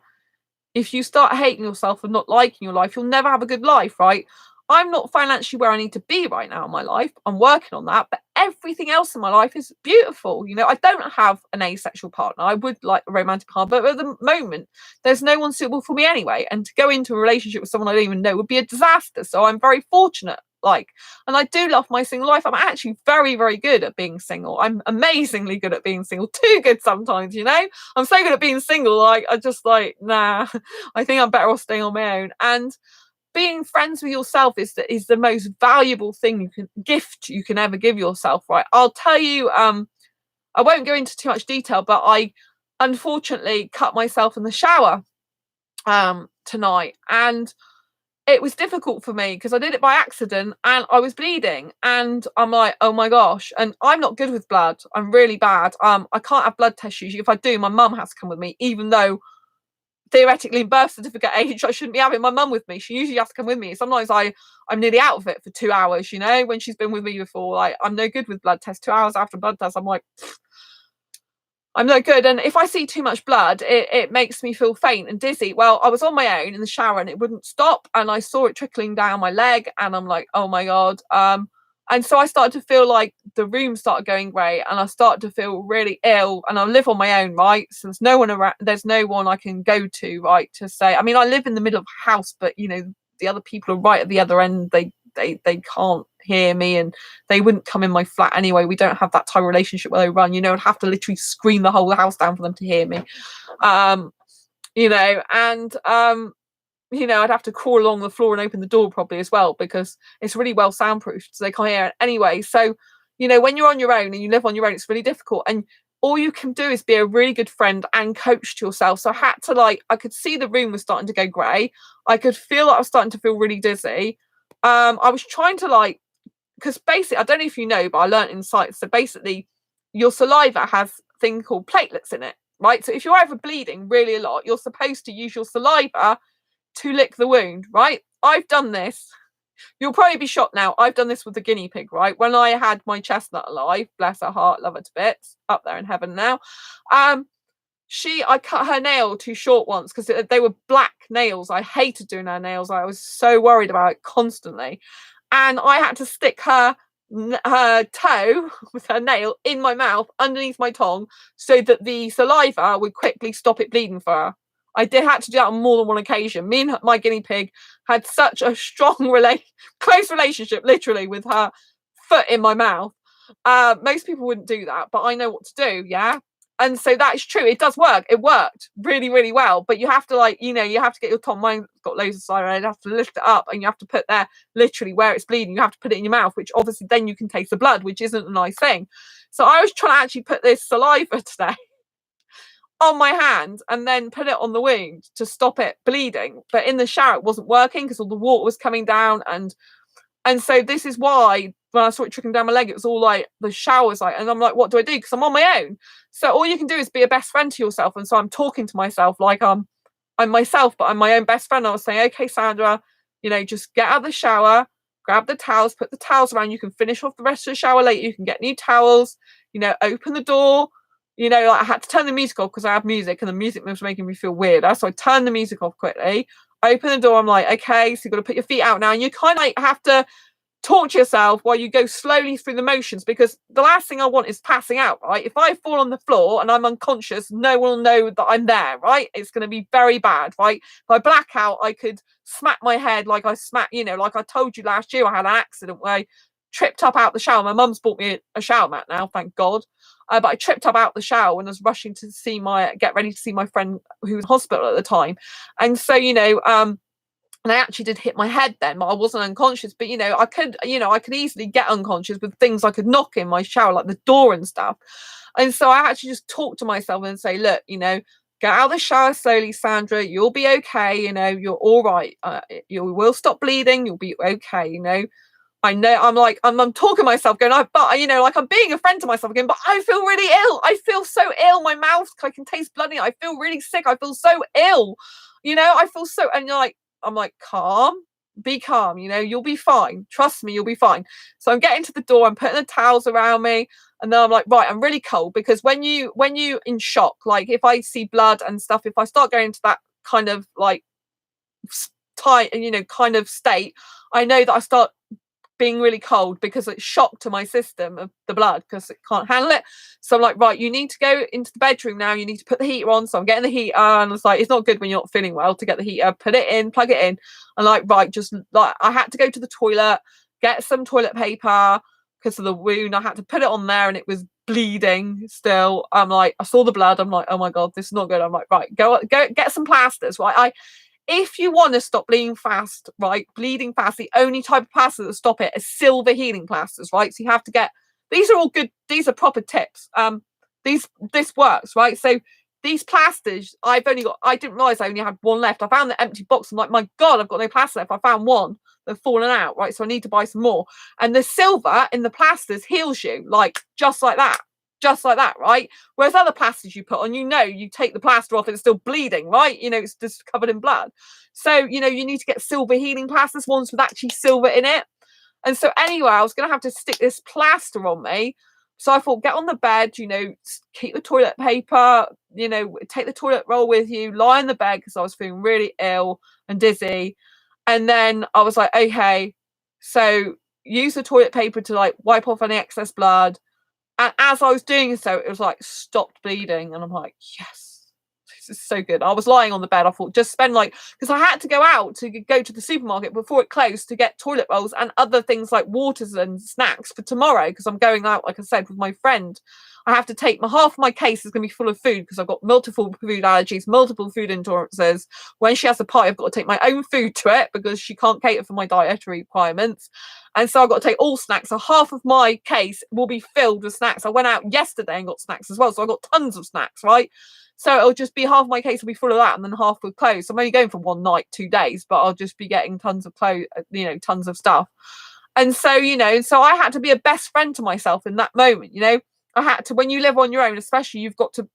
if you start hating yourself and not liking your life, you'll never have a good life, right? I'm not financially where I need to be right now in my life. I'm working on that, but everything else in my life is beautiful. You know, I don't have an asexual partner. I would like a romantic partner, but at the moment, there's no one suitable for me anyway. And to go into a relationship with someone I don't even know would be a disaster. So I'm very fortunate. And I do love my single life. I'm actually very, very good at being single. I'm amazingly good at being single. Too good sometimes, you know. I'm so good at being single. I just nah. I think I'm better off staying on my own. And being friends with yourself is the most valuable gift you can ever give yourself, right? I'll tell you, I won't go into too much detail, but I unfortunately cut myself in the shower tonight, and it was difficult for me because I did it by accident and I was bleeding, and I'm like, oh my gosh. And I'm not good with blood. I'm really bad. I can't have blood tests usually. If I do, my mum has to come with me, even though theoretically in birth certificate age I shouldn't be having my mum with me. She usually has to come with me. Sometimes I'm nearly out of it for 2 hours, you know, when she's been with me before. Like, I'm no good with blood tests. 2 hours after blood test, I'm like, I'm no good. And if I see too much blood, it makes me feel faint and dizzy. Well, I was on my own in the shower and it wouldn't stop, and I saw it trickling down my leg, and I'm like, oh my God. And so I started to feel like the room started going grey, and I started to feel really ill. And I live on my own, right? So there's no one around, there's no one I can go to, right, to say, I mean, I live in the middle of a house, but you know, the other people are right at the other end. They can't hear me, and they wouldn't come in my flat anyway. We don't have that type of relationship where they run, you know. I'd have to literally scream the whole house down for them to hear me. You know, and you know, I'd have to crawl along the floor and open the door probably as well, because it's really well soundproofed, so they can't hear it anyway. So, you know, when you're on your own and you live on your own, it's really difficult, and all you can do is be a really good friend and coach to yourself. So I had to, like, I could see the room was starting to go grey. I could feel that I was starting to feel really dizzy. I was trying to, because basically, I don't know if you know, but I learned in science. So basically, your saliva has a thing called platelets in it, right? So if you're ever bleeding really a lot, you're supposed to use your saliva to lick the wound, right? I've done this. You'll probably be shocked now. I've done this with the guinea pig, right? When I had my chestnut alive, bless her heart, love her to bits, up there in heaven now. I cut her nail too short once because they were black nails. I hated doing her nails. I was so worried about it constantly. And I had to stick her toe with her nail in my mouth underneath my tongue so that the saliva would quickly stop it bleeding for her. I had to do that on more than one occasion. Me and my guinea pig had such a strong close relationship, literally, with her foot in my mouth. Most people wouldn't do that, but I know what to do, yeah? And so that is true. It does work. It worked really, really well. But you have to, like, you know, you have to get your tongue. Mine's got loads of cyanide. You have to lift it up, and you have to put there literally where it's bleeding. You have to put it in your mouth, which obviously then you can taste the blood, which isn't a nice thing. So I was trying to actually put this saliva today on my hand and then put it on the wound to stop it bleeding. But in the shower, it wasn't working because all the water was coming down, and so this is why when I saw it trickling down my leg, it was all like the shower's like, and I'm like, what do I do? Because I'm on my own. So all you can do is be a best friend to yourself. And so I'm talking to myself like I'm myself, but I'm my own best friend. I was saying, okay, Sandra, you know, just get out of the shower, grab the towels, put the towels around. You can finish off the rest of the shower later. You can get new towels, you know, open the door. You know, like I had to turn the music off because I have music and the music was making me feel weird. So I turned the music off quickly, open the door. I'm like, okay, so you've got to put your feet out now. And you kind of like have to talk to yourself while you go slowly through the motions, because the last thing I want is passing out, right? If I fall on the floor and I'm unconscious, no one will know that I'm there, right? It's going to be very bad, right? If I black out, I could smack my head like I smacked, you know, like I told you last year, I had an accident where I tripped up out the shower. My mum's bought me a shower mat now, thank God. But I tripped up out the shower when I was rushing to get ready to see my friend who was in hospital at the time. And so, you know, and I actually did hit my head then, but I wasn't unconscious. But, you know, I could easily get unconscious with things I could knock in my shower, like the door and stuff. And so I actually just talk to myself and say, look, you know, get out of the shower slowly, Sandra. You'll be okay. You know, you're all right. You will stop bleeding. You'll be okay. You know, I know I'm talking to myself going, but you know, like I'm being a friend to myself again, but I feel really ill. I feel so ill. My mouth, I can taste blood in it. I feel really sick. I feel so ill. You know, I feel so, and you're like, I'm like, calm, be calm, you know, you'll be fine. Trust me, you'll be fine. So I'm getting to the door, I'm putting the towels around me, and then I'm like, right, I'm really cold, because when you in shock, like if I see blood and stuff, if I start going into that kind of like tight, you know, kind of state, I know that I start being really cold because it's shock to my system of the blood because it can't handle it. So I'm like, right, you need to go into the bedroom now. You need to put the heater on. So I'm getting the heater, and it's like, it's not good when you're not feeling well to get the heater, put it in, plug it in. And like, right, just like I had to go to the toilet, get some toilet paper because of the wound. I had to put it on there and it was bleeding still. I'm like, I saw the blood. I'm like, oh my God, this is not good. I'm like, right, go get some plasters, right? If you want to stop bleeding fast, right, bleeding fast, the only type of plaster that stop it is silver healing plasters, right? So you have to get, these are all good, these are proper tips. This works, right? So these plasters, I didn't realize I only had one left. I found the empty box. I'm like, my God, I've got no plaster left. I found one. They've fallen out, right? So I need to buy some more. And the silver in the plasters heals you, like just like that. Just like that, right? Whereas other plasters you put on, you know, you take the plaster off, it's still bleeding, right? You know, it's just covered in blood. So, you know, you need to get silver healing plasters, ones with actually silver in it. And so anyway, I was going to have to stick this plaster on me. So I thought, get on the bed, you know, keep the toilet paper, you know, take the toilet roll with you, lie in the bed because I was feeling really ill and dizzy. And then I was like, okay, so use the toilet paper to like wipe off any excess blood. And as I was doing so, it was like stopped bleeding. And I'm like, yes, this is so good. I was lying on the bed. I thought, just spend like, because I had to go out to go to the supermarket before it closed to get toilet rolls and other things like waters and snacks for tomorrow. Because I'm going out, like I said, with my friend. I have to take half of my case is going to be full of food because I've got multiple food allergies, multiple food intolerances. When she has a party, I've got to take my own food to it because she can't cater for my dietary requirements. And so I've got to take all snacks. So half of my case will be filled with snacks. I went out yesterday and got snacks as well. So I got tons of snacks, right? So it'll just be half of my case will be full of that and then half with clothes. So I'm only going for one night, 2 days, but I'll just be getting tons of clothes, you know, tons of stuff. And so, you know, so I had to be a best friend to myself in that moment, you know. I had to, when you live on your own, especially, you've got to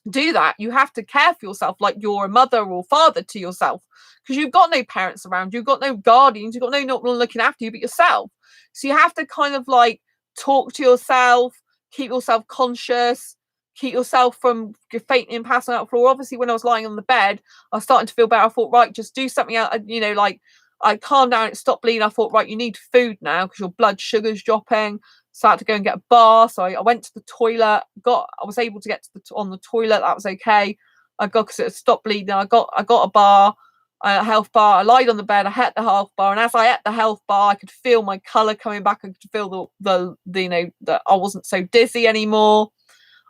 do that. You have to care for yourself like you're a mother or father to yourself because you've got no parents around, you've got no guardians, you've got no one looking after you but yourself. So you have to kind of like talk to yourself, keep yourself conscious, keep yourself from fainting and passing out the floor. Obviously, when I was lying on the bed, I was starting to feel better. I thought, right, just do something else, you know, like I calmed down, it stopped bleeding. I thought, right, you need food now because your blood sugar's dropping. So I had to go and get a bar. So I went to the toilet. I was able to get to on the toilet. That was okay. Because it stopped bleeding. I got a bar, a health bar. I lied on the bed. I had the health bar, and as I ate the health bar, I could feel my colour coming back. I could feel the you know that I wasn't so dizzy anymore.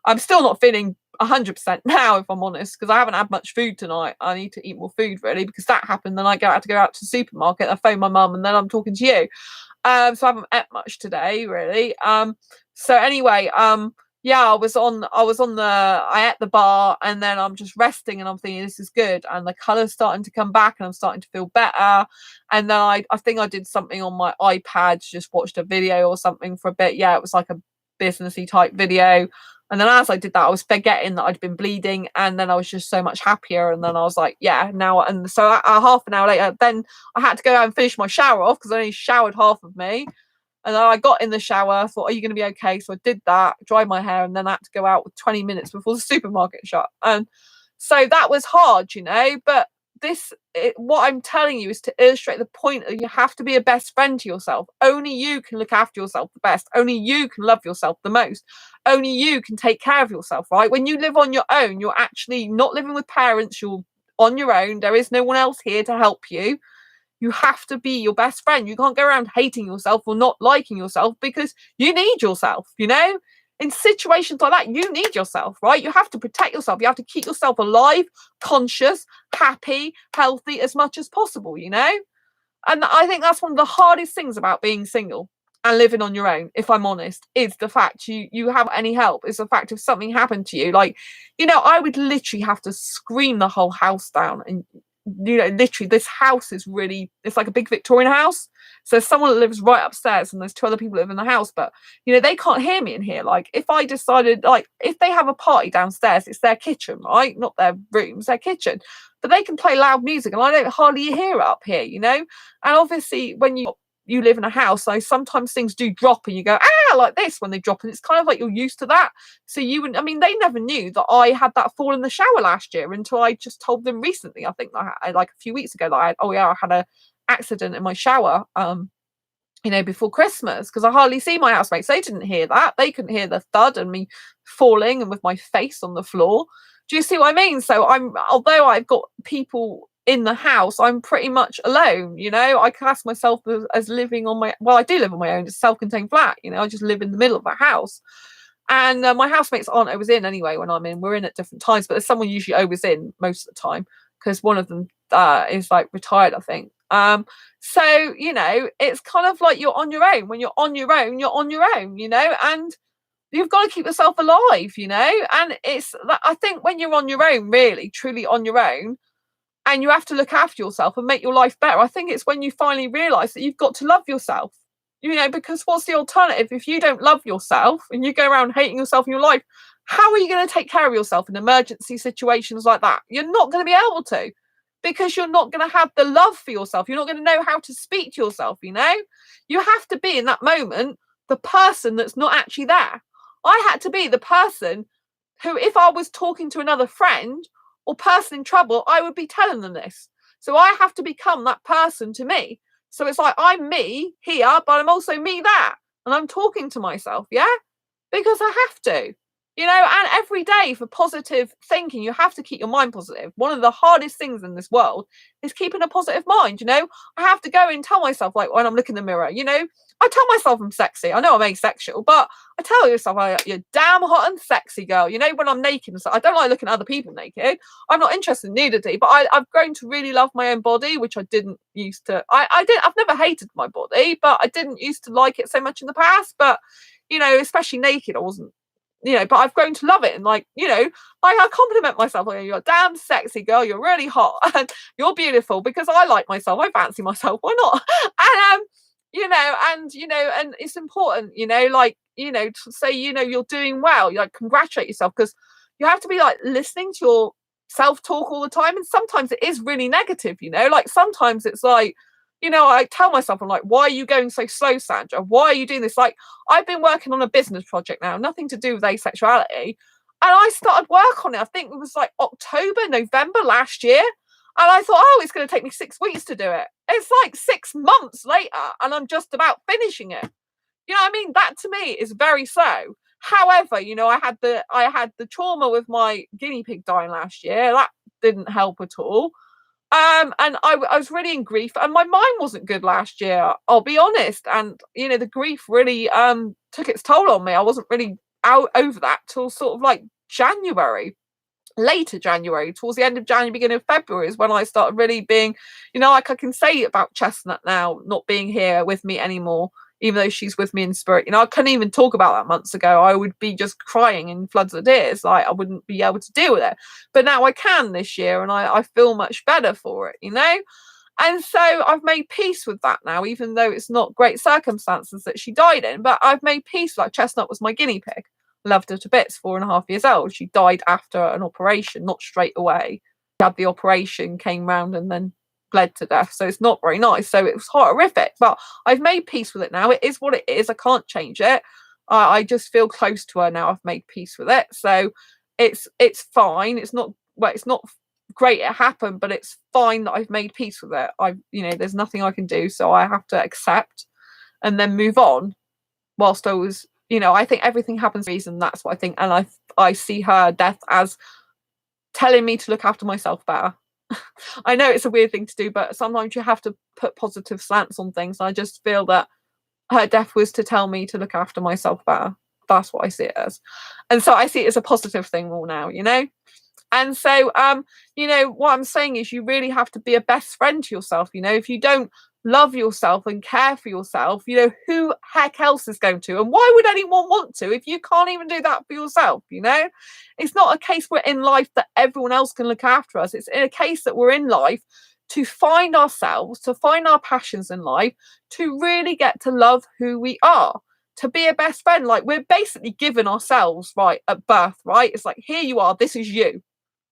I'm still not feeling 100% now, if I'm honest, because I haven't had much food tonight. I need to eat more food, really, because that happened. Then I had to go out to the supermarket. I phone my mum, and then I'm talking to you. So I haven't ate much today, really. So anyway, yeah, I ate the bar, and then I'm just resting, and I'm thinking this is good, and the colour's starting to come back, and I'm starting to feel better. And then I think I did something on my iPad, just watched a video or something for a bit. Yeah, it was like a businessy type video. And then as I did that, I was forgetting that I'd been bleeding, and then I was just so much happier. And then I was like, yeah, now. And so half an hour later, then I had to go out and finish my shower off because I only showered half of me. And then I got in the shower, thought, are you going to be okay? So I did that, dried my hair, and then I had to go out with 20 minutes before the supermarket shut. And so that was hard, but what I'm telling you is to illustrate the point that you have to be a best friend to yourself. Only you can look after yourself the best. Only you can love yourself the most. Only you can take care of yourself, right? When you live on your own, you're actually not living with parents. You're on your own. There is no one else here to help you. You have to be your best friend. You can't go around hating yourself or not liking yourself, because you need yourself, In situations like that, you need yourself, right? You have to protect yourself. You have to keep yourself alive, conscious, happy, healthy as much as possible, And I think that's one of the hardest things about being single and living on your own, if I'm honest, is the fact you have any help. Is the fact if something happened to you, I would literally have to scream the whole house down. And literally, this house is it's like a big Victorian house. So there's someone that lives right upstairs, and there's 2 other people that live in the house, but they can't hear me in here. If I decided, if they have a party downstairs, it's their kitchen, right? Not their room, it's their kitchen. But they can play loud music, and I don't hardly hear it up here, And obviously, when you live in a house, sometimes things do drop, and you go like this when they drop, and it's kind of like you're used to that. So they never knew that I had that fall in the shower last year until I just told them recently. I think I like a few weeks ago that I had a accident in my shower before Christmas, because I hardly see my housemates. They didn't hear that. They couldn't hear the thud and me falling and with my face on the floor. Do you see what I mean? So although I've got people in the house, I'm pretty much alone. I class myself as living on my, I do live on my own. It's a self-contained flat. I just live in the middle of the house. And my housemates aren't always in anyway when I'm in. We're in at different times, but there's someone usually always in most of the time, because one of them is retired, I think. So it's kind of like you're on your own. When you're on your own, you're on your own, and you've got to keep yourself alive, and it's that, I think, when you're on your own, really truly on your own, and you have to look after yourself and make your life better, I think it's when you finally realize that you've got to love yourself, because what's the alternative? If you don't love yourself and you go around hating yourself in your life, how are you going to take care of yourself in emergency situations like that? You're not going to be able to, because you're not going to have the love for yourself. You're not going to know how to speak to yourself. You have to be in that moment the person that's not actually there. I had to be the person who, if I was talking to another friend or person in trouble, I would be telling them this. So I have to become that person to me. So it's like I'm me here, but I'm also me there. And I'm talking to myself, because I have to. And every day for positive thinking, you have to keep your mind positive. One of the hardest things in this world is keeping a positive mind. I have to go and tell myself, when I'm looking in the mirror, I tell myself I'm sexy. I know I'm asexual, but I tell yourself, you're damn hot and sexy, girl. When I'm naked and stuff, I don't like looking at other people naked. I'm not interested in nudity, but I've grown to really love my own body, which I didn't used to. I've never hated my body, but I didn't used to like it so much in the past. But, especially naked, I wasn't. But I've grown to love it, and I compliment myself. You're a damn sexy girl. You're really hot, and you're beautiful, because I like myself. I fancy myself. Why not? And it's important, to say, you're doing well. Congratulate yourself, because you have to be listening to your self-talk all the time, and sometimes it is really negative. Sometimes it's I tell myself, I'm like, why are you going so slow, Sandra? Why are you doing this? I've been working on a business project now, nothing to do with asexuality. And I started work on it, I think it was October, November last year. And I thought, it's going to take me 6 weeks to do it. It's 6 months later, and I'm just about finishing it. What I mean? That to me is very slow. However, I had the trauma with my guinea pig dying last year. That didn't help at all. And I was really in grief, and my mind wasn't good last year, I'll be honest. And the grief really took its toll on me. I wasn't really out over that till sort of January, later January, towards the end of January, beginning of February, is when I started really being, like I can say about Chestnut now not being here with me anymore, even though she's with me in spirit. I couldn't even talk about that months ago. I would be just crying in floods of tears. Like, I wouldn't be able to deal with it. But now I can this year, and I feel much better for it. And so I've made peace with that now, even though it's not great circumstances that she died in. But I've made peace. Like, Chestnut was my guinea pig. Loved her to bits, 4.5 years old. She died after an operation, not straight away. She had the operation, came round, and then bled to death. So it's not very nice. So it was horrific. But I've made peace with it now. It is what it is. I can't change it. I just feel close to her now. I've made peace with it. So it's fine. It's not great it happened, but it's fine that I've made peace with it. There's nothing I can do, so I have to accept and then move on. Whilst I was, I think everything happens for a reason. That's what I think. And I see her death as telling me to look after myself better. I know it's a weird thing to do, but sometimes you have to put positive slants on things. I just feel that her death was to tell me to look after myself better. That's what I see it as. And so I see it as a positive thing all now, And so, what I'm saying is you really have to be a best friend to yourself. If you don't love yourself and care for yourself, who heck else is going to? And why would anyone want to if you can't even do that for yourself? It's not a case we're in life that everyone else can look after us. It's in a case that we're in life to find ourselves, to find our passions in life, to really get to love who we are. To be a best friend. Like, we're basically given ourselves right at birth, right? It's like, here you are, this is you.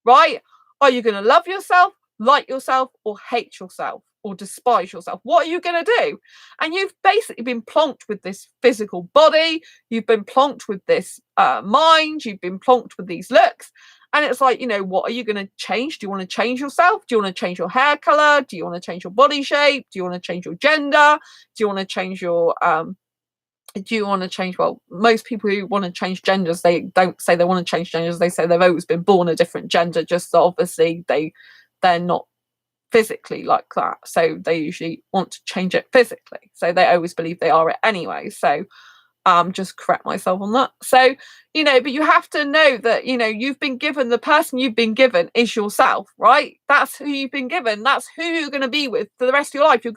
Right? Are you going to love yourself, like yourself, or hate yourself, or despise yourself? What are you going to do? And you've basically been plonked with this physical body. You've been plonked with this mind. You've been plonked with these looks. And it's like, what are you going to change? Do you want to change yourself? Do you want to change your hair color? Do you want to change your body shape? Do you want to change your gender? Do you want to change your well, most people who want to change genders, they don't say they want to change genders, they say they've always been born a different gender, just so obviously they're not physically like that, so they usually want to change it physically, so they always believe they are it anyway. So just correct myself on that. So but you have to know that you've been given, the person you've been given is yourself, right? That's who you've been given. That's who you're going to be with for the rest of your life. You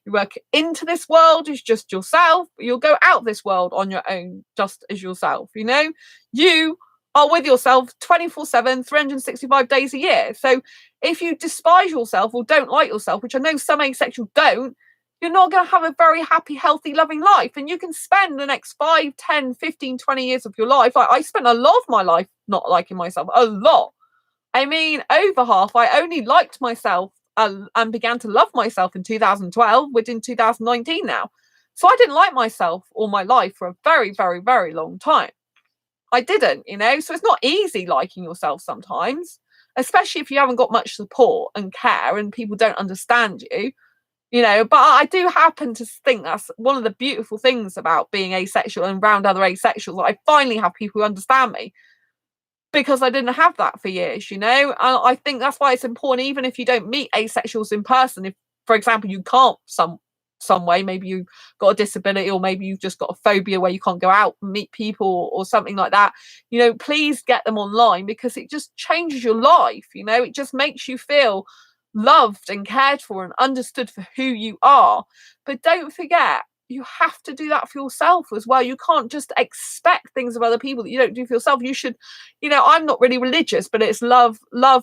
work into this world as just yourself. You'll go out this world on your own, just as yourself. You are with yourself 24/7, 365 days a year. So if you despise yourself or don't like yourself, which I know some asexuals don't, you're not going to have a very happy, healthy, loving life. And you can spend the next 5, 10, 15, 20 years of your life. I spent a lot of my life not liking myself. A lot. I mean, over half. I only liked myself and began to love myself in 2012. We're in 2019 now. So I didn't like myself all my life for a very, very, very long time. I didn't, So it's not easy liking yourself sometimes, especially if you haven't got much support and care and people don't understand you. But I do happen to think that's one of the beautiful things about being asexual and around other asexuals. I finally have people who understand me, because I didn't have that for years, And I think that's why it's important, even if you don't meet asexuals in person, if, for example, you can't some way, maybe you've got a disability, or maybe you've just got a phobia where you can't go out and meet people or something like that, please get them online, because it just changes your life. It just makes you feel loved and cared for and understood for who you are. But don't forget, you have to do that for yourself as well. You can't just expect things of other people that you don't do for yourself. You should, I'm not really religious, but it's love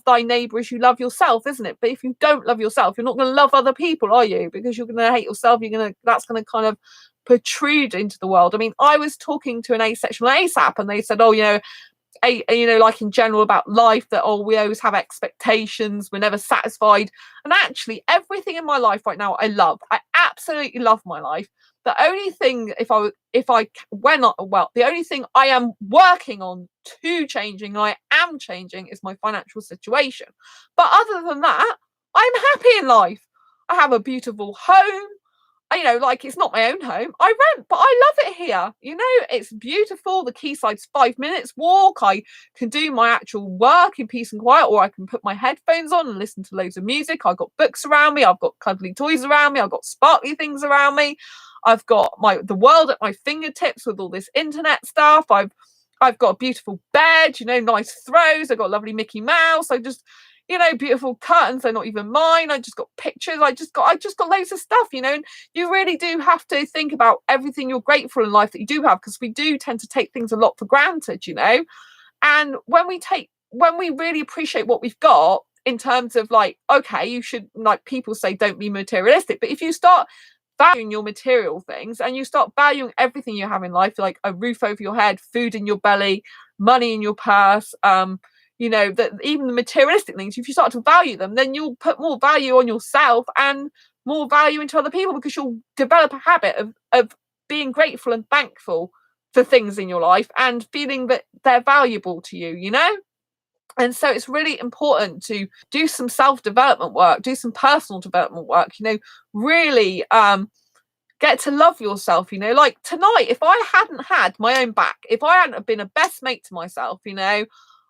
thy neighbor as you love yourself, isn't it? But if you don't love yourself, you're not going to love other people, are you? Because you're going to hate yourself. That's going to kind of protrude into the world. I mean, I was talking to an asexual ASAP, and they said, like in general about life, that we always have expectations, we're never satisfied. And actually, everything in my life right now, I absolutely love my life. The only thing, the only thing I am working on to changing, I am changing, is my financial situation. But other than that, I'm happy in life. I have a beautiful home. It's not my own home. I rent, but I love it here. It's beautiful. The quayside's 5 minutes walk. I can do my actual work in peace and quiet, or I can put my headphones on and listen to loads of music. I've got books around me. I've got cuddly toys around me. I've got sparkly things around me. I've got the world at my fingertips with all this internet stuff. I've got a beautiful bed, you know, nice throws. I've got a lovely Mickey Mouse. I just, you know, beautiful curtains. They're not even mine. I just got pictures. I just got loads of stuff, you know. And you really do have to think about everything you're grateful in life that you do have, because we do tend to take things a lot for granted, you know. And when we really appreciate what we've got, in terms of like, okay, you should, like people say, don't be materialistic, but if you start valuing your material things and you start valuing everything you have in life, like a roof over your head, food in your belly, money in your purse, you know, that even the materialistic things, if you start to value them, then you'll put more value on yourself and more value into other people, because you'll develop a habit of being grateful and thankful for things in your life and feeling that they're valuable to you, you know. And so it's really important to do some self-development work, do some personal development work, you know, really get to love yourself, you know. Like tonight, if I hadn't had my own back, if I hadn't have been a best mate to myself, you know,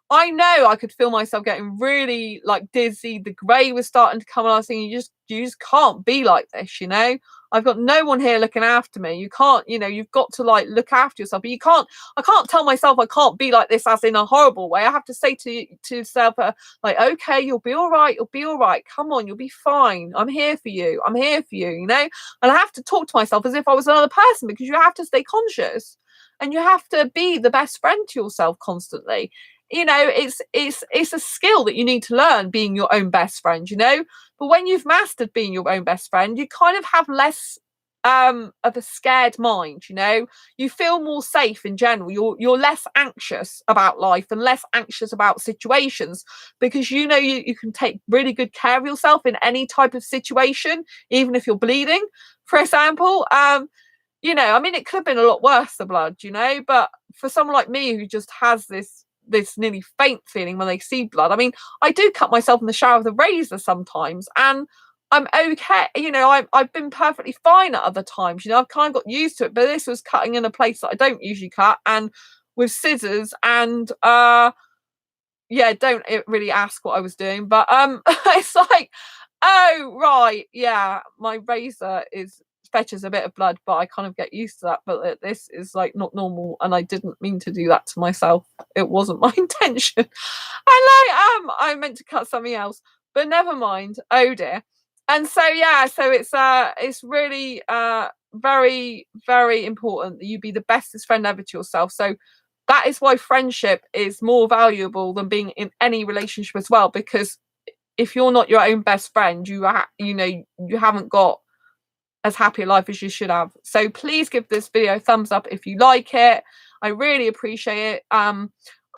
I know I could feel myself getting really like dizzy. The grey was starting to come, and I was thinking, you just can't be like this, you know. I've got no one here looking after me. You can't, you know, you've got to like look after yourself. But I can't tell myself I can't be like this as in a horrible way. I have to say to yourself, like, okay, you'll be all right. You'll be all right. Come on, you'll be fine. I'm here for you. I'm here for you, you know. And I have to talk to myself as if I was another person, because you have to stay conscious and you have to be the best friend to yourself constantly. You know, it's a skill that you need to learn, being your own best friend, you know. But when you've mastered being your own best friend, you kind of have less of a scared mind, you know. You feel more safe in general. You're less anxious about life and less anxious about situations, because you know you can take really good care of yourself in any type of situation, even if you're bleeding, for example. You know, I mean, it could have been a lot worse, the blood, you know, but for someone like me who just has this nearly faint feeling when they see blood, I mean, I do cut myself in the shower with a razor sometimes and I'm okay, you know. I've been perfectly fine at other times, you know. I've kind of got used to it, but this was cutting in a place that I don't usually cut, and with scissors, and yeah, don't really ask what I was doing, but it's like, oh right, yeah, my razor fetches a bit of blood, but I kind of get used to that. But this is like not normal, and I didn't mean to do that to myself. It wasn't my intention. And like I meant to cut something else, but never mind. Oh dear. And so yeah, so it's really very, very important that you be the bestest friend ever to yourself. So that is why friendship is more valuable than being in any relationship as well, because if you're not your own best friend, you know, you haven't got as happy a life as you should have. So please give this video a thumbs up if you like it. I really appreciate it.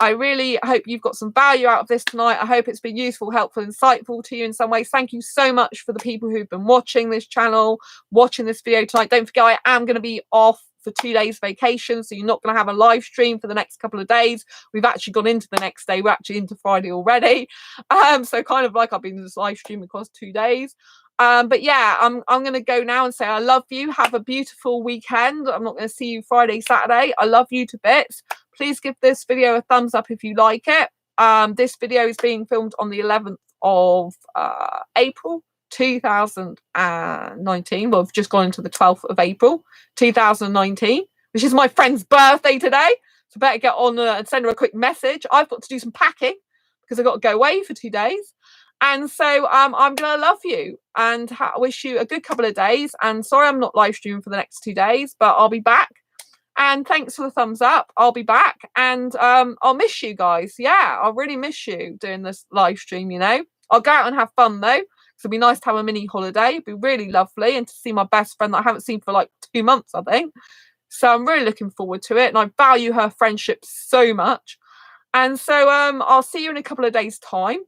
I really hope you've got some value out of this tonight. I hope it's been useful, helpful, insightful to you in some ways. Thank you so much for the people who've been watching this channel, watching this video tonight. Don't forget, I am going to be off for 2 days vacation, so you're not going to have a live stream for the next couple of days. We've actually gone into the next day. We're actually into Friday already. So kind of like I've been just live streaming across 2 days. But yeah, I'm going to go now and say I love you. Have a beautiful weekend. I'm not going to see you Friday, Saturday. I love you to bits. Please give this video a thumbs up if you like it. This video is being filmed on the 11th of April 2019. Well, I've just gone into the 12th of April 2019, which is my friend's birthday today. So better get on and send her a quick message. I've got to do some packing because I've got to go away for 2 days. And so I'm going to love you and wish you a good couple of days. And sorry I'm not live streaming for the next 2 days, but I'll be back. And thanks for the thumbs up. I'll be back, and I'll miss you guys. Yeah, I'll really miss you doing this live stream, you know. I'll go out and have fun though, because it'd be nice to have a mini holiday. It'd be really lovely, and to see my best friend that I haven't seen for like 2 months, I think. So I'm really looking forward to it, and I value her friendship so much. And so I'll see you in a couple of days' time.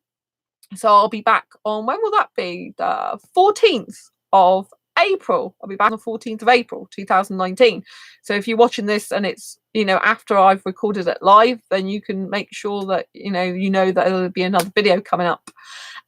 So I'll be back on, when will that be? The 14th of April. I'll be back on the 14th of April 2019. So if you're watching this and it's, you know, after I've recorded it live, then you can make sure that you know that there'll be another video coming up.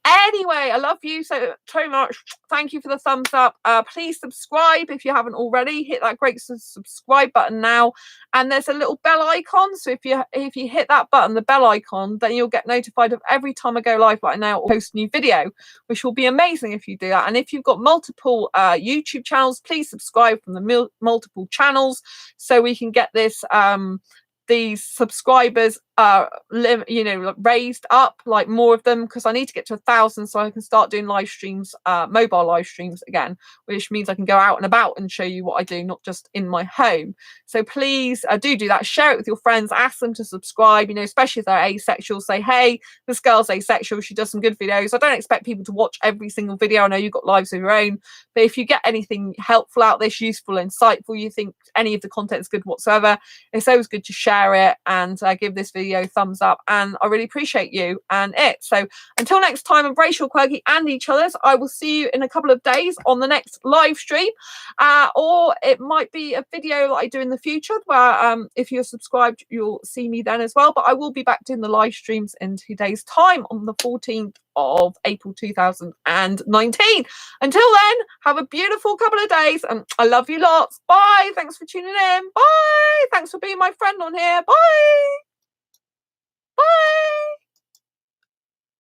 Anyway, I love you so much. Thank you for the thumbs up. Please subscribe if you haven't already. Hit that great subscribe button now, and there's a little bell icon. So if you hit that button, the bell icon, then you'll get notified of every time I go live like now or post a new video, which will be amazing if you do that. And if you've got multiple YouTube channels, please subscribe from the multiple channels so we can get this these subscribers you know, raised up, like more of them, because I need to get to 1,000 so I can start doing live streams, mobile live streams again, which means I can go out and about and show you what I do, not just in my home. So please do that. Share it with your friends, ask them to subscribe, you know, especially if they're asexual. Say, hey, this girl's asexual, she does some good videos. I don't expect people to watch every single video. I know you've got lives of your own, but if you get anything helpful out this, useful, insightful, you think any of the content is good whatsoever, it's always good to share it and give this video a thumbs up, and I really appreciate you and it. So until next time, embrace your quirky and each other's. I will see you in a couple of days on the next live stream, or it might be a video that I do in the future where if you're subscribed you'll see me then as well, but I will be back doing the live streams in 2 days time on the 14th of April 2019. Until then, have a beautiful couple of days, and I love you lots. Bye. Thanks for tuning in. Bye. Thanks for being my friend on here. Bye.